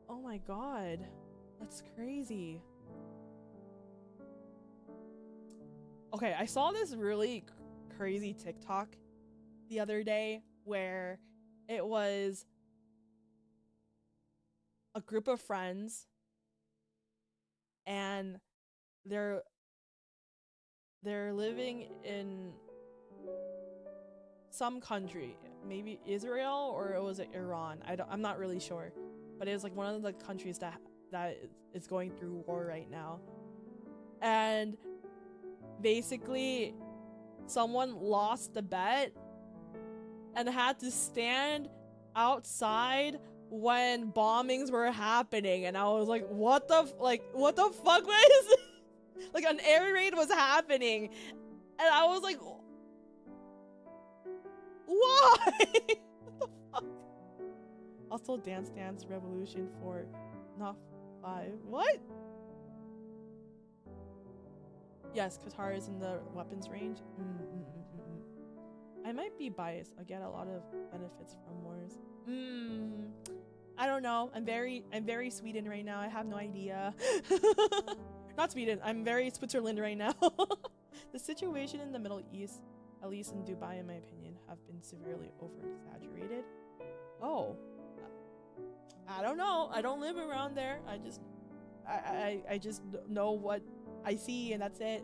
Oh my god. That's crazy. Okay, I saw this really crazy TikTok the other day where it was a group of friends and they're living in some country, maybe Israel or it was Iran. I'm not really sure, but it was like one of the countries that is going through war right now. And basically someone lost the bet and had to stand outside when bombings were happening, and I was like, what the fuck was this? Like an air raid was happening and I was like, why? What the fuck? Also Dance Dance Revolution 4, not 5. What? Yes, Qatar is in the weapons range. I might be biased. I get a lot of benefits from wars. I don't know. I'm very Sweden right now. I have no idea. Not Sweden. I'm very Switzerland right now. The situation in the Middle East, at least in Dubai, in my opinion, have been severely over-exaggerated. Oh, I don't know. I don't live around there. I just know what I see, and that's it.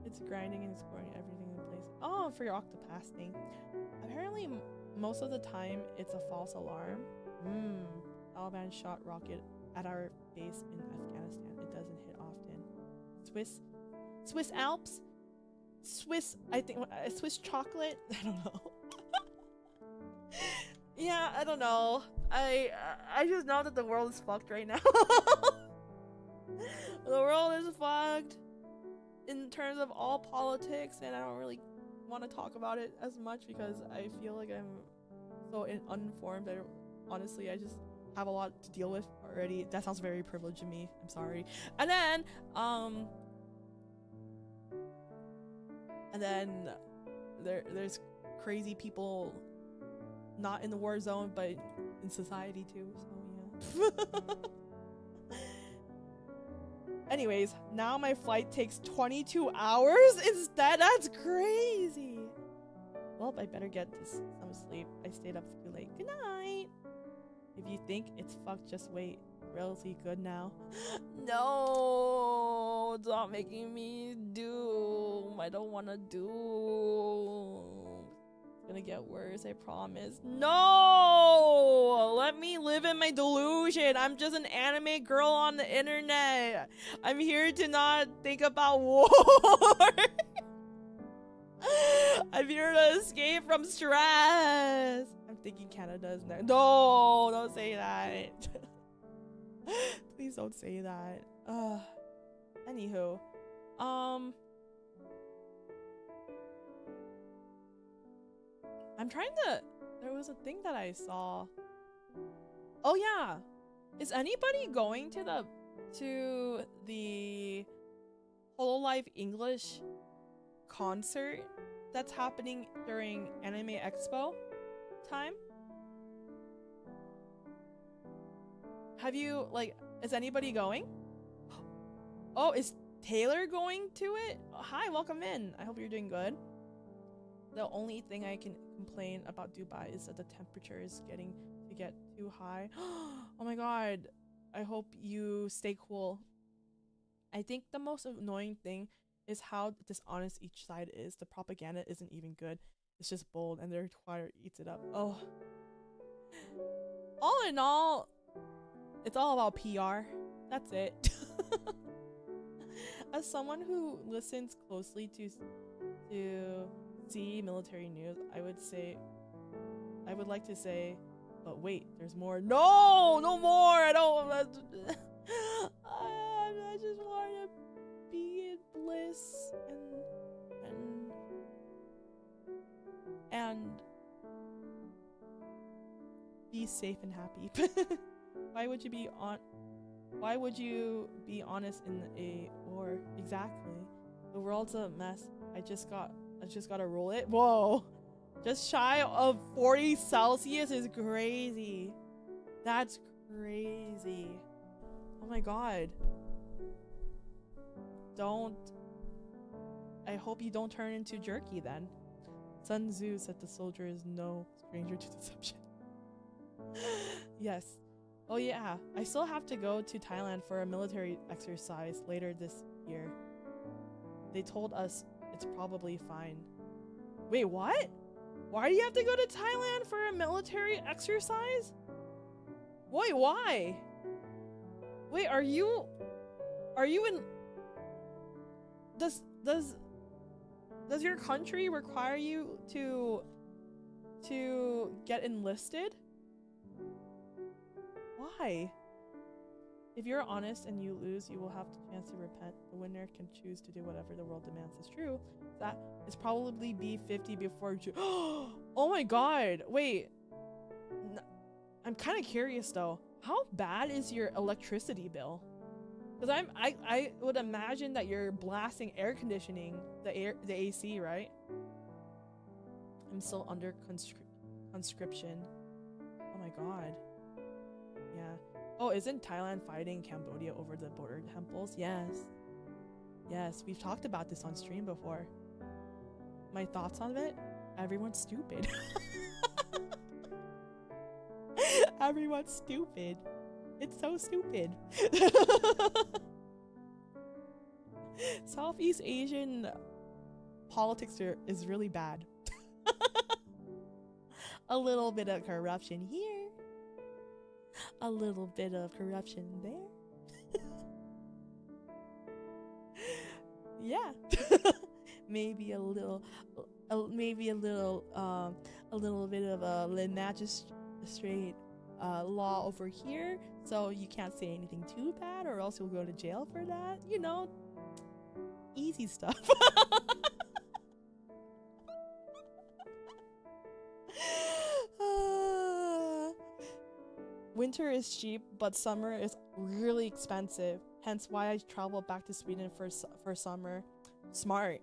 It's grinding and exploring everything in place. Oh, for your Octopath thing. Apparently, most of the time, it's a false alarm. Taliban shot rocket at our base in Afghanistan. It doesn't hit often. Swiss Alps? Swiss chocolate? I don't know. Yeah, I don't know. I just know that the world is fucked right now. The world is fucked in terms of all politics, and I don't really want to talk about it as much because I feel like I'm so uninformed. Honestly, I just have a lot to deal with already. That sounds very privileged to me. I'm sorry. And then there's crazy people not in the war zone but in society too, so yeah. Anyways, now my flight takes 22 hours instead. That's crazy. Well, I better get some sleep. I stayed up too late. Good night. If you think it's fucked, just wait. Relatively good now. No, stop making me doom. I don't want to doom. It's gonna get worse, I promise. No! Let me live in my delusion. I'm just an anime girl on the internet. I'm here to not think about war. I'm here to escape from stress. I'm thinking Canada's next. No, don't say that. Please don't say that. Anywho, I'm trying to. There was a thing that I saw. Oh yeah, is anybody going to the Hololive English concert that's happening during Anime Expo time? Have you, like, is anybody going? Oh, is Taylor going to it? Hi, welcome in. I hope you're doing good. The only thing I can complain about Dubai is that the temperature is getting to get too high. Oh my god. I hope you stay cool. I think the most annoying thing is how dishonest each side is. The propaganda isn't even good. It's just bold and their choir eats it up. Oh. All in all, it's all about PR. That's it. As someone who listens closely to see military news, I would like to say, but wait, there's more. No, no more. I don't. I just want to be in bliss and be safe and happy. Why would you be honest in a war? Exactly. The world's a mess. I just gotta roll it. Whoa. Just shy of 40 Celsius is crazy. That's crazy. Oh my god. I hope you don't turn into jerky then. Sun Tzu said the soldier is no stranger to deception. Yes. Oh yeah, I still have to go to Thailand for a military exercise later this year. They told us it's probably fine. Wait, what? Why do you have to go to Thailand for a military exercise? Wait, why? Wait, are you in... Does your country require you to get enlisted? Why? If you're honest and you lose, you will have the chance to repent. The winner can choose to do whatever the world demands. Is true. That is probably B50 before June. Oh my god. Wait. I'm kind of curious though. How bad is your electricity bill? Because I would imagine that you're blasting air conditioning, the AC, right? I'm still under conscription. Oh my god. Yeah. Oh, isn't Thailand fighting Cambodia over the border temples? Yes. Yes, we've talked about this on stream before. My thoughts on it? Everyone's stupid. Everyone's stupid. It's so stupid. Southeast Asian politics is really bad. A little bit of corruption here. A little bit of corruption there. Yeah. Maybe a little bit of a magistrate law over here, so you can't say anything too bad or else you'll go to jail for that. You know, easy stuff. Winter is cheap, but summer is really expensive. Hence why I travel back to Sweden for summer. Smart.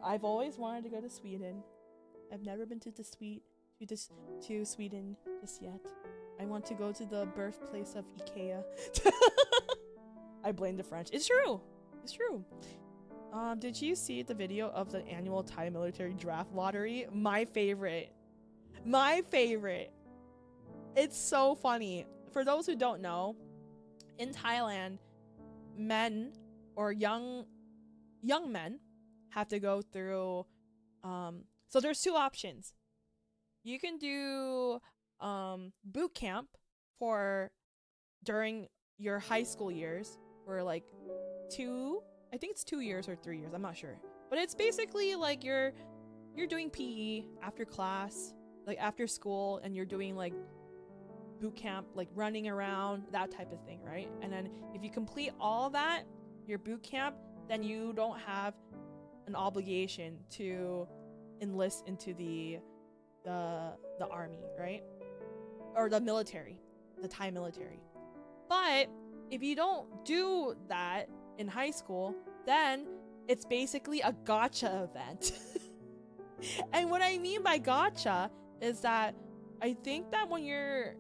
I've always wanted to go to Sweden. I've never been to Sweden just yet. I want to go to the birthplace of IKEA. I blame the French. It's true. It's true. Did you see the video of the annual Thai military draft lottery? My favorite. It's so funny. For those who don't know, in Thailand, men or young men have to go through so there's two options. You can do boot camp for during your high school years for like I think it's 2 years or 3 years, I'm not sure. But it's basically like you're doing PE after class, like after school, and you're doing like boot camp, like running around, that type of thing, right? And then if you complete all that, your boot camp, then you don't have an obligation to enlist into the army, right? Or the military, the Thai military. But if you don't do that in high school, then it's basically a gotcha event. And what I mean by gotcha is that I think that when you're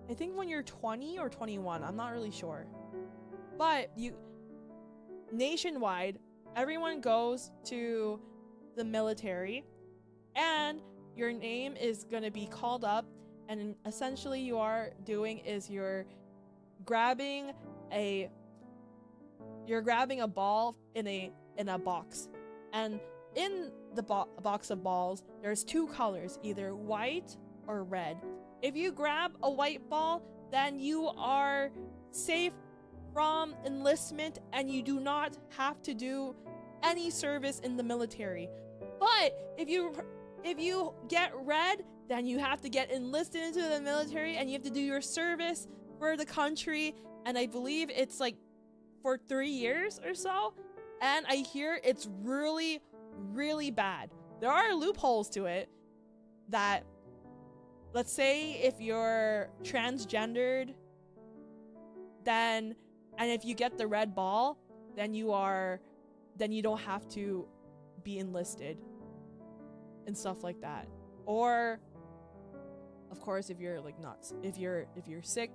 I think when you're 20 or 21, I'm not really sure. But nationwide, everyone goes to the military and your name is gonna be called up, and essentially you are doing is you're grabbing a ball in a box, and in the box of balls there's two colors, either white or red. If you grab a white ball, then you are safe from enlistment and you do not have to do any service in the military. But if you get red, then you have to get enlisted into the military and you have to do your service for the country, and I believe it's like for 3 years or so, and I hear it's really, really bad. There are loopholes to it that, let's say if you're transgendered, then, and if you get the red ball, then you don't have to be enlisted and stuff like that. Or of course, if you're like not, if you're sick,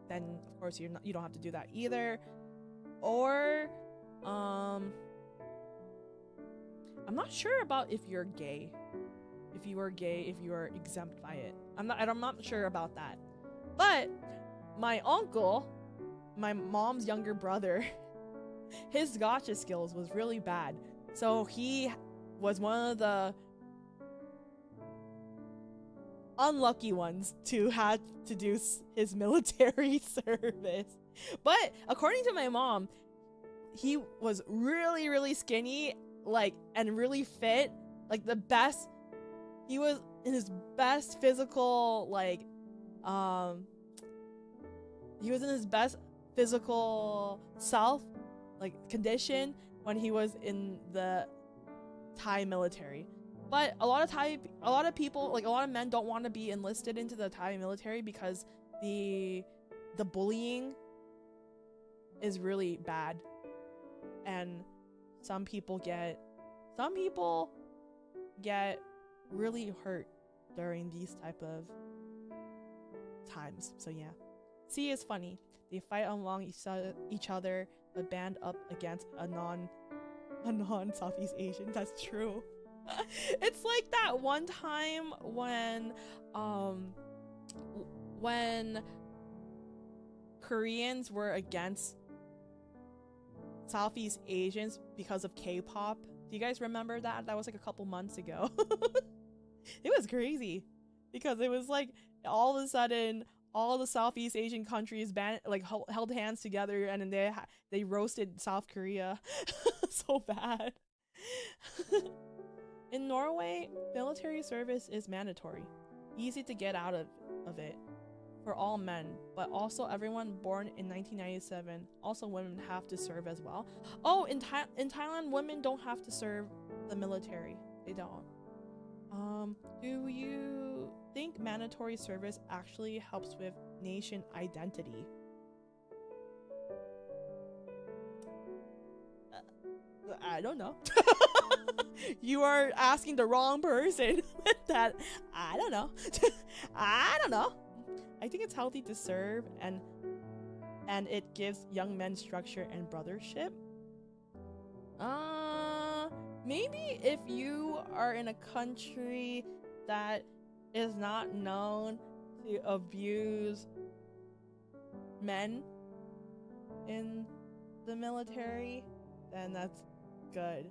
then of course you don't have to do that either. Or I'm not sure about if you're gay. If you are gay, if you are exempt by it. I'm not sure about that. But my uncle, my mom's younger brother, his gotcha skills was really bad. So he was one of the unlucky ones to have to do his military service. But according to my mom, he was really, really skinny, like, and really fit, like the best. He was in his best physical, like, he was in his best physical self, like, condition when he was in the Thai military. But a lot of people, like a lot of men, don't want to be enlisted into the Thai military because the bullying is really bad, and some people get really hurt during these type of times. So yeah, C is funny. They fight along each other, but band up against a non Southeast Asian. That's true. It's like that one time when Koreans were against Southeast Asians because of K-pop. Do you guys remember that? That was like a couple months ago. It was crazy because it was like all of a sudden all the Southeast Asian countries held hands together, and then they roasted South Korea so bad. In Norway, military service is mandatory. Easy to get out of it for all men, but also everyone born in 1997. Also, women have to serve as well. Oh, in Thailand, women don't have to serve the military. They don't. Do you think mandatory service actually helps with nation identity? I don't know. You are asking the wrong person with that. I don't know. I don't know. I think it's healthy to serve, and it gives young men structure and brothership. Maybe if you are in a country that is not known to abuse men in the military, then that's good.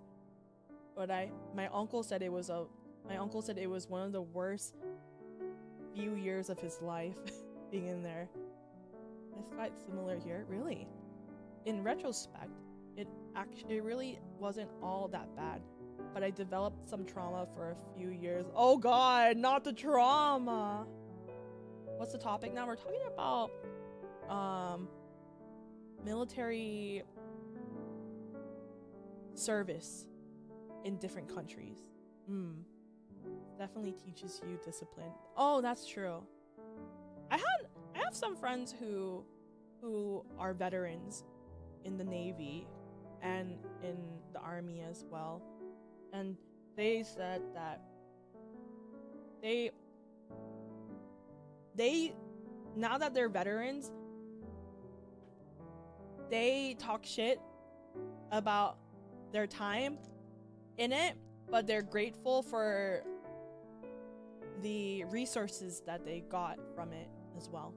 But my uncle said it was one of the worst few years of his life being in there. It's quite similar here, really. In retrospect, it really wasn't all that bad, but I developed some trauma for a few years. Oh god, not the trauma. What's the topic now? We're talking about military service in different countries. Definitely teaches you discipline. Oh, that's true. I have some friends who are veterans in the Navy and in the Army as well, and they said that they now that they're veterans, they talk shit about their time in it, but they're grateful for the resources that they got from it as well.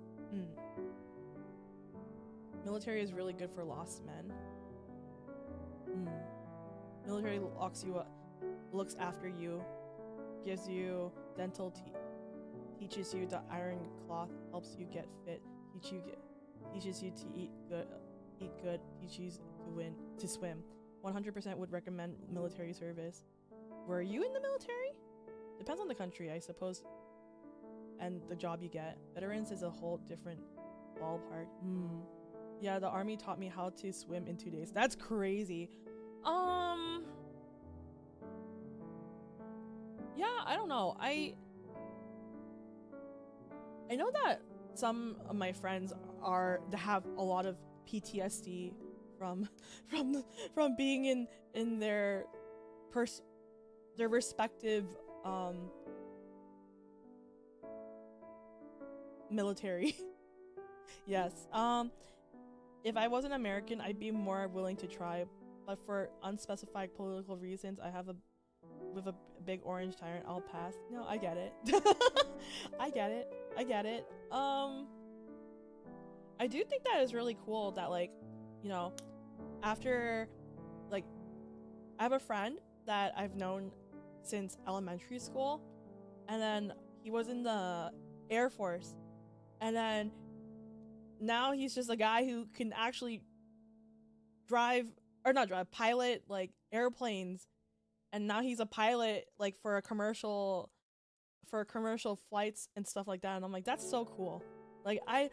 Military is really good for lost men. Military locks you up, looks after you, gives you dental teaches you the iron cloth, helps you get fit, teaches you to eat good, teaches you to swim. 100% would recommend military service. Were you in the military? Depends on the country, I suppose, and the job you get. Veterans is a whole different ballpark. Yeah, the army taught me how to swim in 2 days. That's crazy. Yeah, I don't know. I know that some of my friends have a lot of PTSD from being in their respective military. Yes. If I wasn't American, I'd be more willing to try, but for unspecified political reasons, with a big orange tyrant, I'll pass. No, I get it. I get it. I do think that is really cool that, like, you know, after, like, I have a friend that I've known since elementary school, and then he was in the Air Force, and then now he's just a guy who can actually pilot like airplanes, and now he's a pilot like for commercial flights and stuff like that, and I'm like, that's so cool. Like I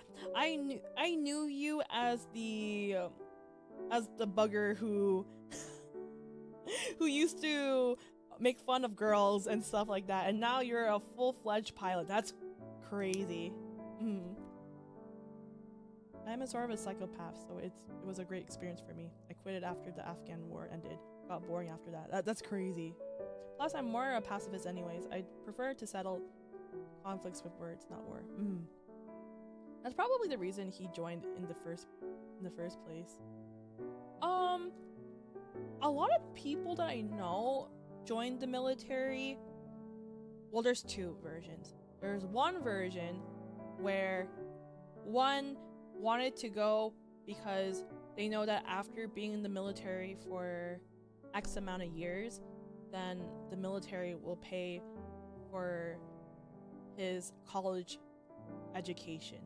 knew you as the bugger who used to make fun of girls and stuff like that, and now you're a full-fledged pilot. That's crazy. I'm a sort of a psychopath, so it was a great experience for me. I quit it after the Afghan war ended. Got boring after that. That's crazy. Plus, I'm more a pacifist anyways. I prefer to settle conflicts with words, not war. That's probably the reason he joined in the first place. A lot of people that I know joined the military. Well, there's two versions. There's one version where one wanted to go because they know that after being in the military for X amount of years, then the military will pay for his college education.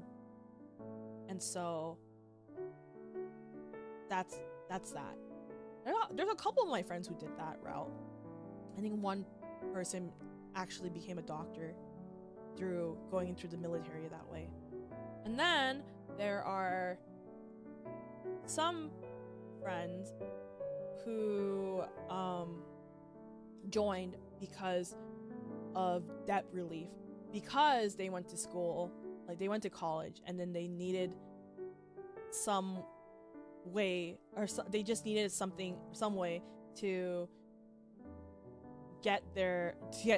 And so that's that. There's a couple of my friends who did that route. I think one person actually became a doctor through going into the military that way. And then there are some friends who joined because of debt relief, because they went to school, like they went to college, and then they needed some way, or they just needed some way to get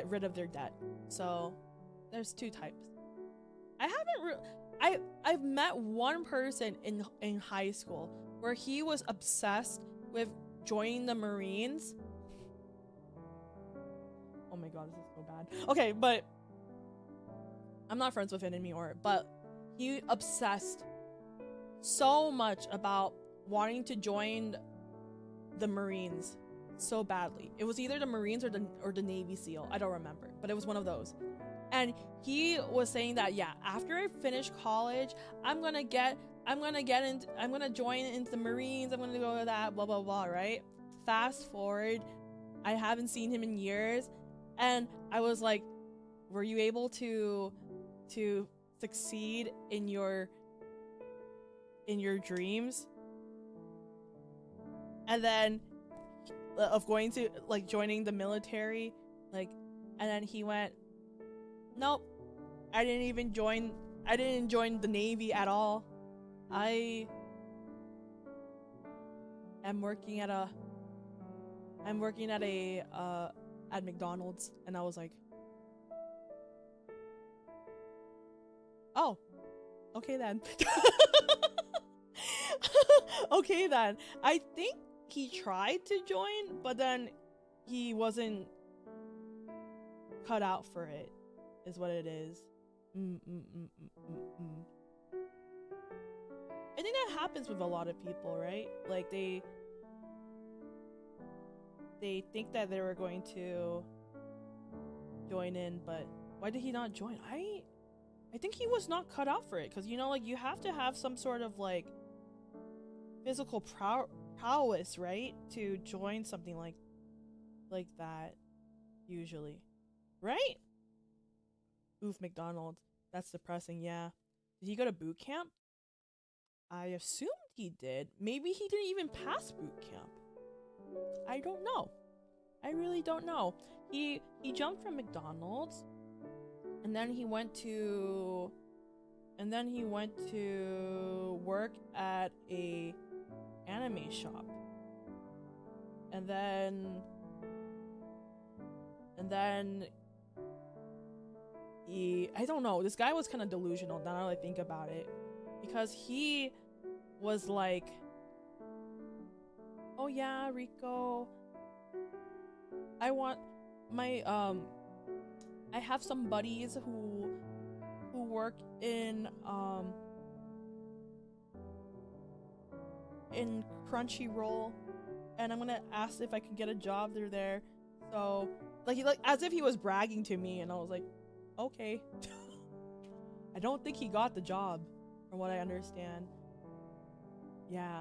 rid of their debt. So there's two types. I've met one person in high school where he was obsessed with joining the Marines. Oh my god, this is so bad. Okay, but I'm not friends with him anymore, but he obsessed so much about wanting to join the Marines so badly. It was either the Marines or the Navy SEAL. I don't remember, but it was one of those. And he was saying that, yeah, after I finish college, I'm gonna join into the Marines. I'm gonna go to that, blah blah blah. Right? Fast forward, I haven't seen him in years, and I was like, were you able to succeed in your dreams? And then of going to like joining the military, like, and then he went, nope, I didn't join the Navy at all. I am working at McDonald's. And I was like, oh, Okay then. Okay then. I think he tried to join, but then he wasn't cut out for it, is what it is. I think that happens with a lot of people, right? Like they think that they were going to join in, but why did he not join? I think he was not cut out for it, because you know, like, you have to have some sort of like physical prowess, right, to join something like that usually, right? Oof, McDonald's. That's depressing. Yeah. Did he go to boot camp? I assumed he did. Maybe he didn't even pass boot camp. I don't know. I really don't know. He jumped from McDonald's, and then he went to work at a anime shop. And then I don't know, this guy was kind of delusional now that I think about it, because he was like, oh yeah, Riko, I want my I have some buddies who work in Crunchyroll, and I'm gonna ask if I can get a job through there. So like as if he was bragging to me, and I was like, okay. I don't think he got the job, from what I understand. Yeah.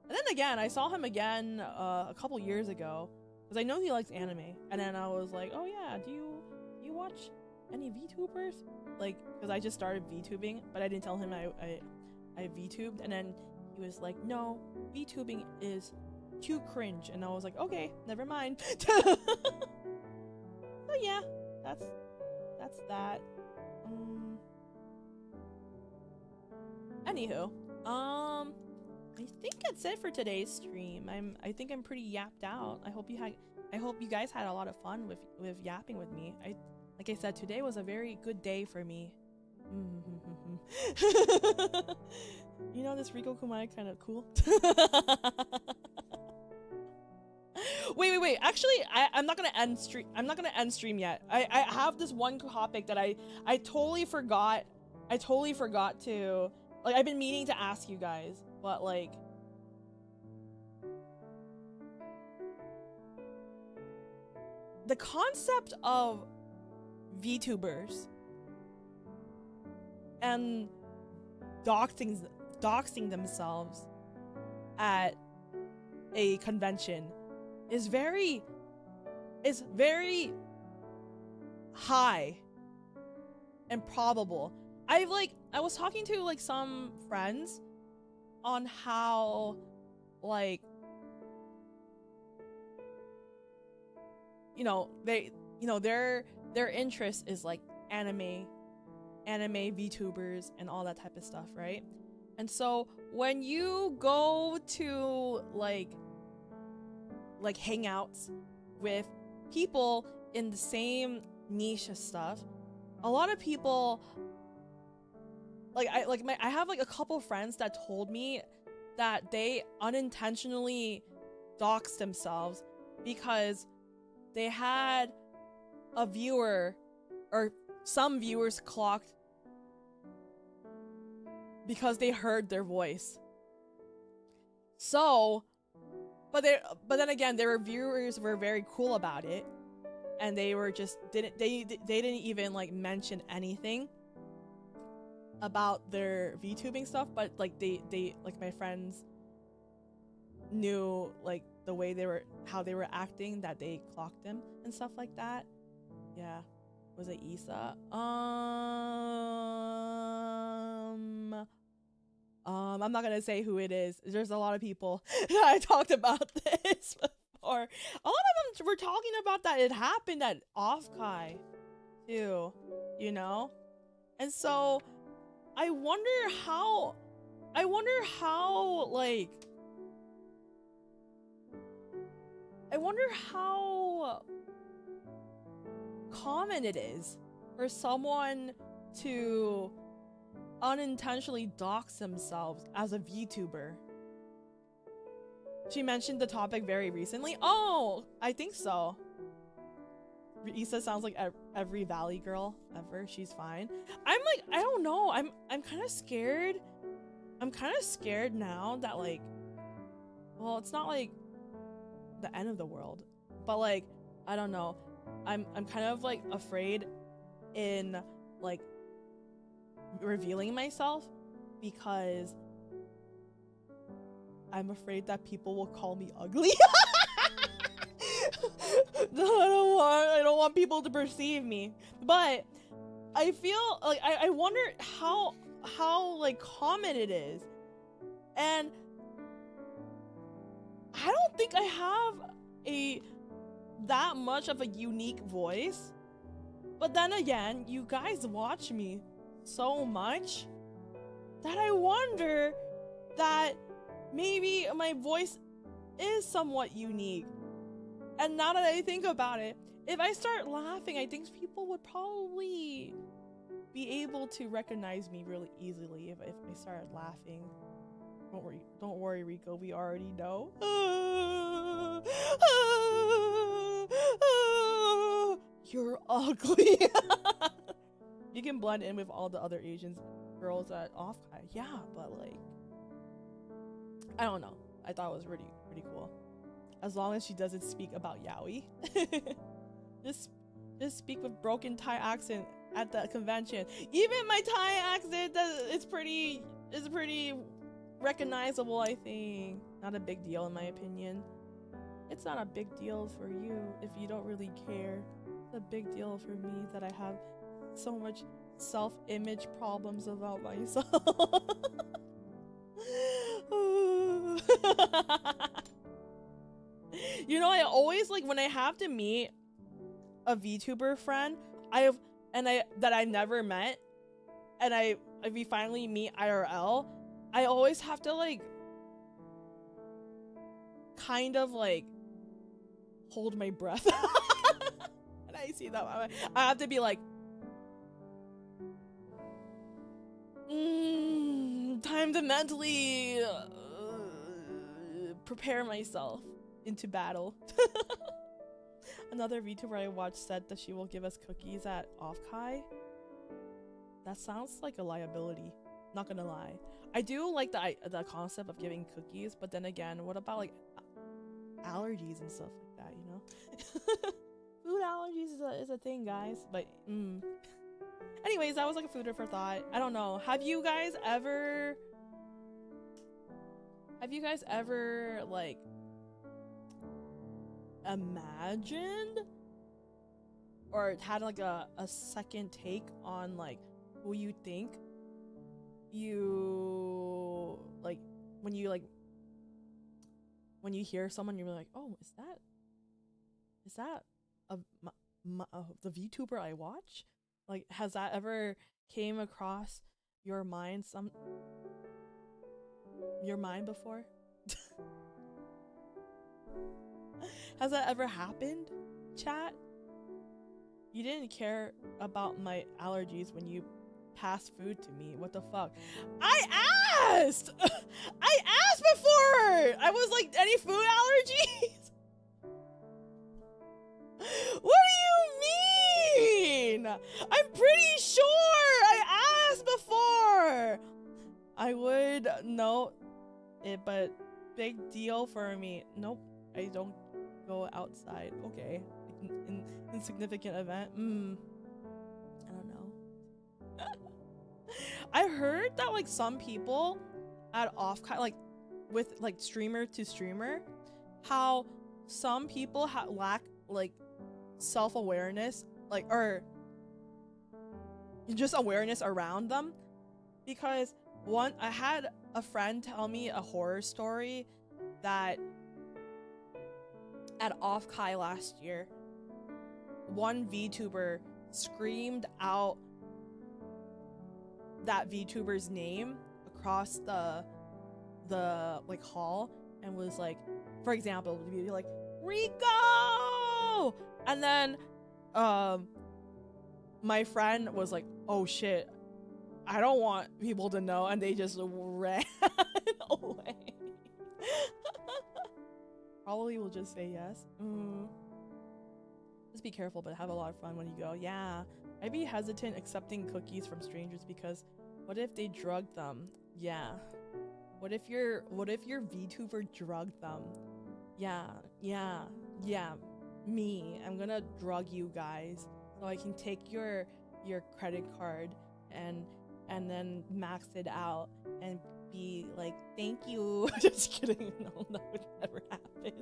And then again, I saw him again a couple years ago, because I know he likes anime. And then I was like, oh yeah, do you watch any VTubers? Like, because I just started VTubing, but I didn't tell him I VTubed. And then he was like, no, VTubing is too cringe. And I was like, okay, never mind. So yeah, that's that. Anywho, I think that's it for today's stream. I think I'm pretty yapped out. I hope you guys had a lot of fun with yapping with me. Like I said, today was a very good day for me. You know, this Riko Kumae kind of cool. Wait. Actually, I'm not gonna end stream. I'm not gonna end stream yet. I have this one topic that I totally forgot. I totally forgot to, like, I've been meaning to ask you guys, but like, the concept of VTubers and doxing themselves at a convention is very high and probable. I was talking to like some friends on how, like, you know, their interest is like anime VTubers and all that type of stuff, right? And so when you go to like hangouts with people in the same niche stuff, a lot of people, I have like a couple friends that told me that they unintentionally doxed themselves because they had a viewer or some viewers clocked because they heard their voice. So, but then again, their viewers were very cool about it, and they were just they didn't even like mention anything about their VTubing stuff, but like they like, my friends knew like the way how they were acting, that they clocked them and stuff like that. Yeah. Was it Issa? I'm not gonna say who it is. There's a lot of people that I talked about this before. A lot of them were talking about that it happened at Offkai too, you know? And so I wonder how common it is for someone to unintentionally dox themselves as a VTuber? She mentioned the topic very recently. Oh, I think so. Issa sounds like every Valley girl ever. She's fine. I'm like, I don't know. I'm kind of scared. I'm kind of scared now that like, well, it's not like the end of the world, but like, I don't know. I'm kind of like afraid in like revealing myself because I'm afraid that people will call me ugly. I don't want people to perceive me, but I feel like I wonder how like common it is, and I don't think I have that much of a unique voice. But then again, you guys watch me so much that I wonder that maybe my voice is somewhat unique. And now that I think about it, if I start laughing, I think people would probably be able to recognize me really easily if I started laughing. Don't worry, Riko, we already know. You're ugly. You can blend in with all the other Asian girls at Offkai. Yeah, but like, I don't know. I thought it was pretty cool. As long as she doesn't speak about yaoi. just speak with broken Thai accent at the convention. Even my Thai accent is pretty recognizable, I think. Not a big deal in my opinion. It's not a big deal for you if you don't really care. It's a big deal for me that I have so much self-image problems about myself. You know, I always like when I have to meet a VTuber friend that I never met, and we finally meet IRL, I always have to like kind of like hold my breath. And I see that I have to be like, time to mentally prepare myself into battle. Another VTuber I watched said that she will give us cookies at Offkai. That sounds like a liability, not gonna lie. I do like the concept of giving cookies, but then again, what about like allergies and stuff like that, you know? Food allergies is a thing, guys. But anyways, that was like a food for thought. I don't know. Have you guys ever like imagined or had like a second take on like who you think you like when you hear someone, you're like, oh, is that the VTuber I watch? Like, has that ever came across your mind before? Has that ever happened, chat? You didn't care about my allergies when you passed food to me. What the fuck? I asked! I asked before! I was like, any food allergies? What do you mean? I'm pretty sure I asked before! I would know it, but big deal for me. Nope, I don't go outside. Okay. Insignificant event. I don't know. I heard that like some people at Offkai, like with like streamer to streamer, how some people lack like self-awareness, like, or just awareness around them, because I had a friend tell me a horror story that at Offkai last year, one VTuber screamed out that VTuber's name across the like hall and was like, for example, would be like, Riko! And then my friend was like, oh shit, I don't want people to know, and they just ran away. Probably will just say yes. Just be careful, but have a lot of fun when you go. Yeah, I'd be hesitant accepting cookies from strangers because what if they drugged them? Yeah. What if your VTuber drugged them? Yeah. Me. I'm gonna drug you guys so I can take your credit card and then max it out and be like, thank you. Just kidding. No, that would never happen.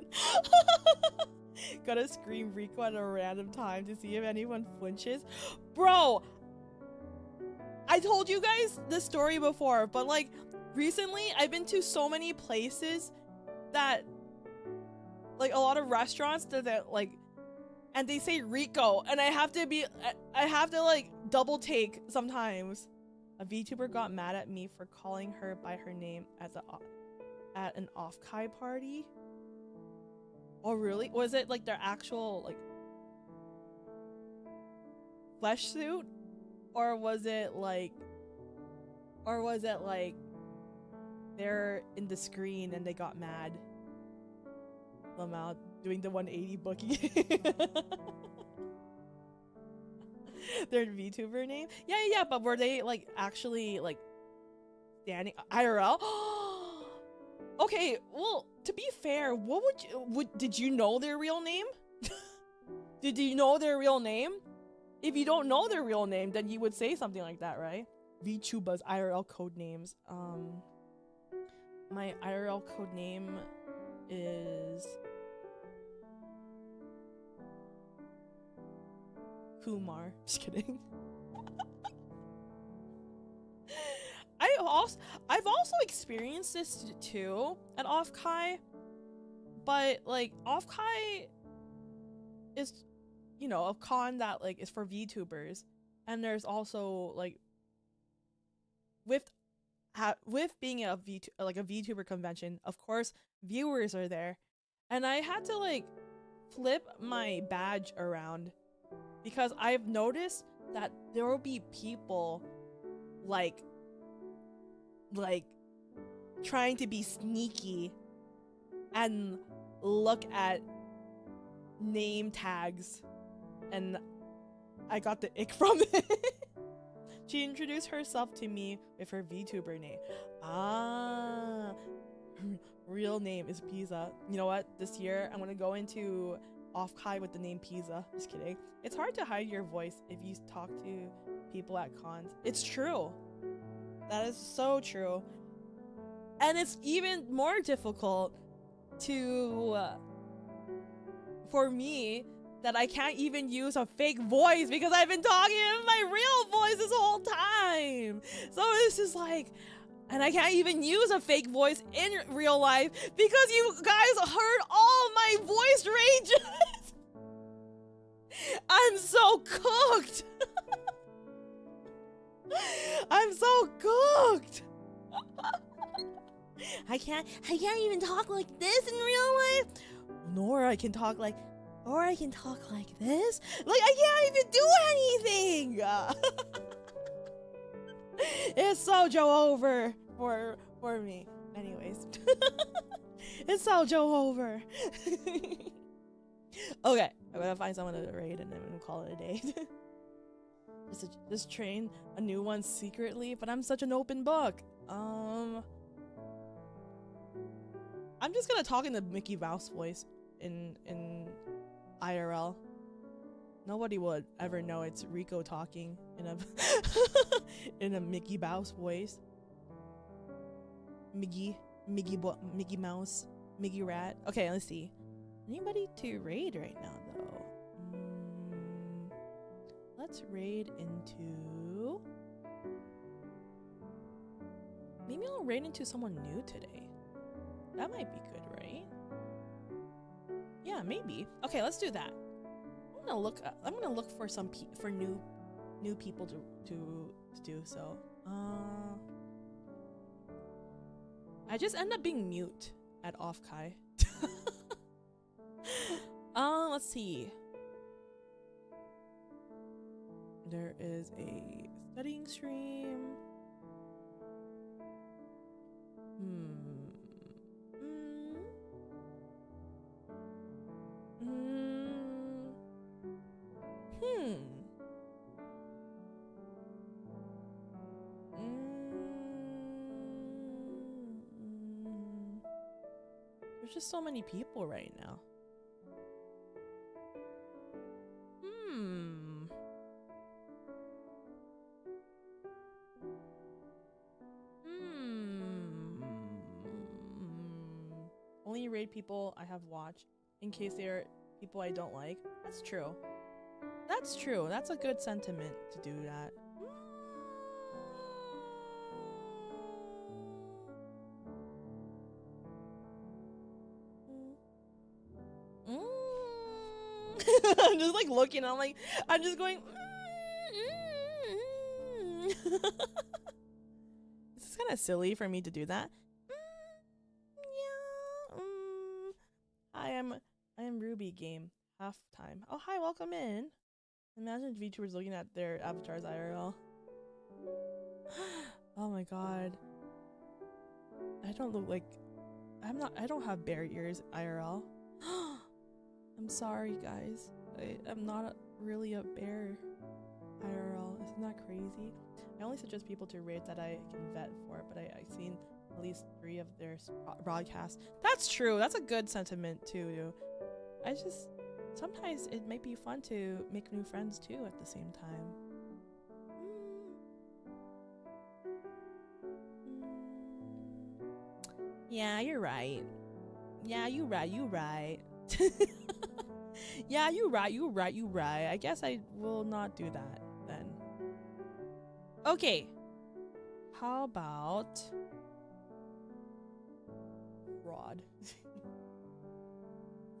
Gotta scream Riko at a random time to see if anyone flinches. Bro, I told you guys this story before, but like recently I've been to so many places that like a lot of restaurants that like, and they say Riko, and I have to like double take sometimes. A VTuber got mad at me for calling her by her name at an off-kai party. Oh really? Was it like their actual like flesh suit? Or was it like they're in the screen and they got mad? I'm out doing the 180 bookie. Their VTuber name? Yeah, but were they like actually like standing IRL? Okay, well, to be fair, did you know their real name? Did you know their real name? If you don't know their real name, then you would say something like that, right? VTubers IRL code names. My IRL code name is Kumar. Just kidding. I've also experienced this too at off-kai, but like off-kai is, you know, a con that like is for VTubers, and there's also like with being a VTuber convention, of course viewers are there, and I had to like flip my badge around because I've noticed that there will be people like trying to be sneaky and look at name tags, and I got the ick from it. She introduced herself to me with her VTuber name. Ah, real name is Pizza. You know what? This year I'm gonna go into off-kai with the name Pizza. Just kidding. It's hard to hide your voice if you talk to people at cons. It's true. That is so true. And it's even more difficult for me that I can't even use a fake voice because I've been talking in my real voice this whole time. So this is like, and I can't even use a fake voice in real life because you guys heard all my voice ranges. I'm so cooked. I'm so cooked. I can't even talk like this in real life. Nor I can talk like this. Like I can't even do anything. It's Sojo over for me. Anyways. It's Sojo over. Okay, I'm gonna find someone to raid and then we'll call it a day. Just train a new one secretly, but I'm such an open book. I'm just gonna talk in the Mickey Mouse voice in IRL. Nobody would ever know it's Riko talking in a in a Mickey Mouse voice. Mickey Mouse, Mickey Rat. Okay, let's see. Anybody to raid right now though? Let's raid into. Maybe I'll raid into someone new today. That might be good, right? Yeah, maybe. Okay, let's do that. I'm gonna look for for new people to do so. I just end up being mute at off-kai. Let's see. There is a studying stream. There's just so many people right now. Only raid people I have watched in case they're people I don't like. That's true. That's true. That's a good sentiment to do that. I'm just like looking. I'm just going. This is kind of silly for me to do that. Yeah. I am Ruby game halftime. Oh hi, welcome in. Imagine VTubers looking at their avatars IRL. Oh my god. I don't look like I don't have bear ears IRL. I'm sorry guys. I'm not really a bear IRL. Isn't that crazy? I only suggest people to raid that I can vet for, but I've seen at least 3 of their broadcasts. That's true. That's a good sentiment too. I just sometimes it might be fun to make new friends too at the same time. Yeah, you're right. Yeah, you right. Yeah, you right. I guess I will not do that then. Okay. How about fraud?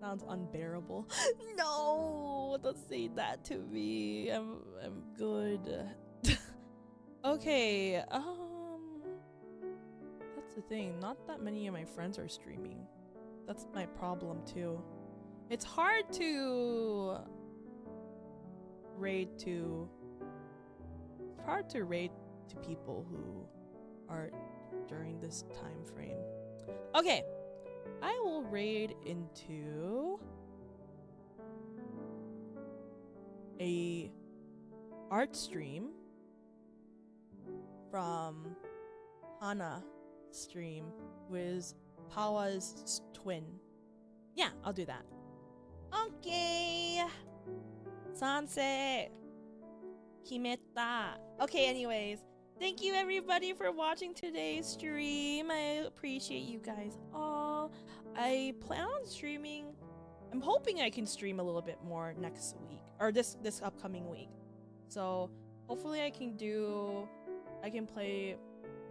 Sounds unbearable. No, don't say that to me. I'm good. Okay. That's the thing. Not that many of my friends are streaming. That's my problem too. It's hard to raid to people who are during this time frame. Okay. I will raid into a art stream from Hana stream with Pawa's twin. Yeah, I'll do that. Okay. Sanse. Kimeta. Okay, anyways. Thank you everybody for watching today's stream. I appreciate you guys all. I plan on streaming. I'm hoping I can stream a little bit more next week. Or this upcoming week. So hopefully I can play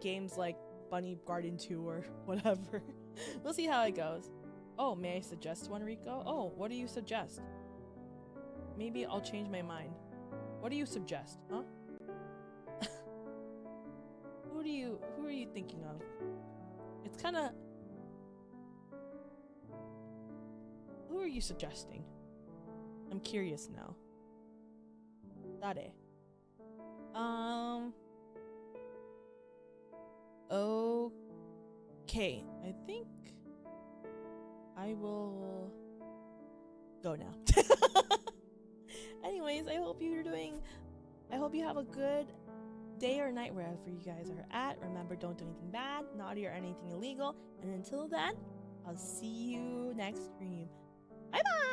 games like Bunny Garden 2 or whatever. We'll see how it goes. Oh, may I suggest one, Riko? Oh, what do you suggest? Maybe I'll change my mind. What do you suggest, huh? Who are you thinking of? It's kinda... Who are you suggesting? I'm curious now. Dare. Okay, I think I will go now. Anyways, I hope you have a good day or night wherever you guys are at. Remember, don't do anything bad, naughty, or anything illegal. And until then, I'll see you next stream. Bye bye!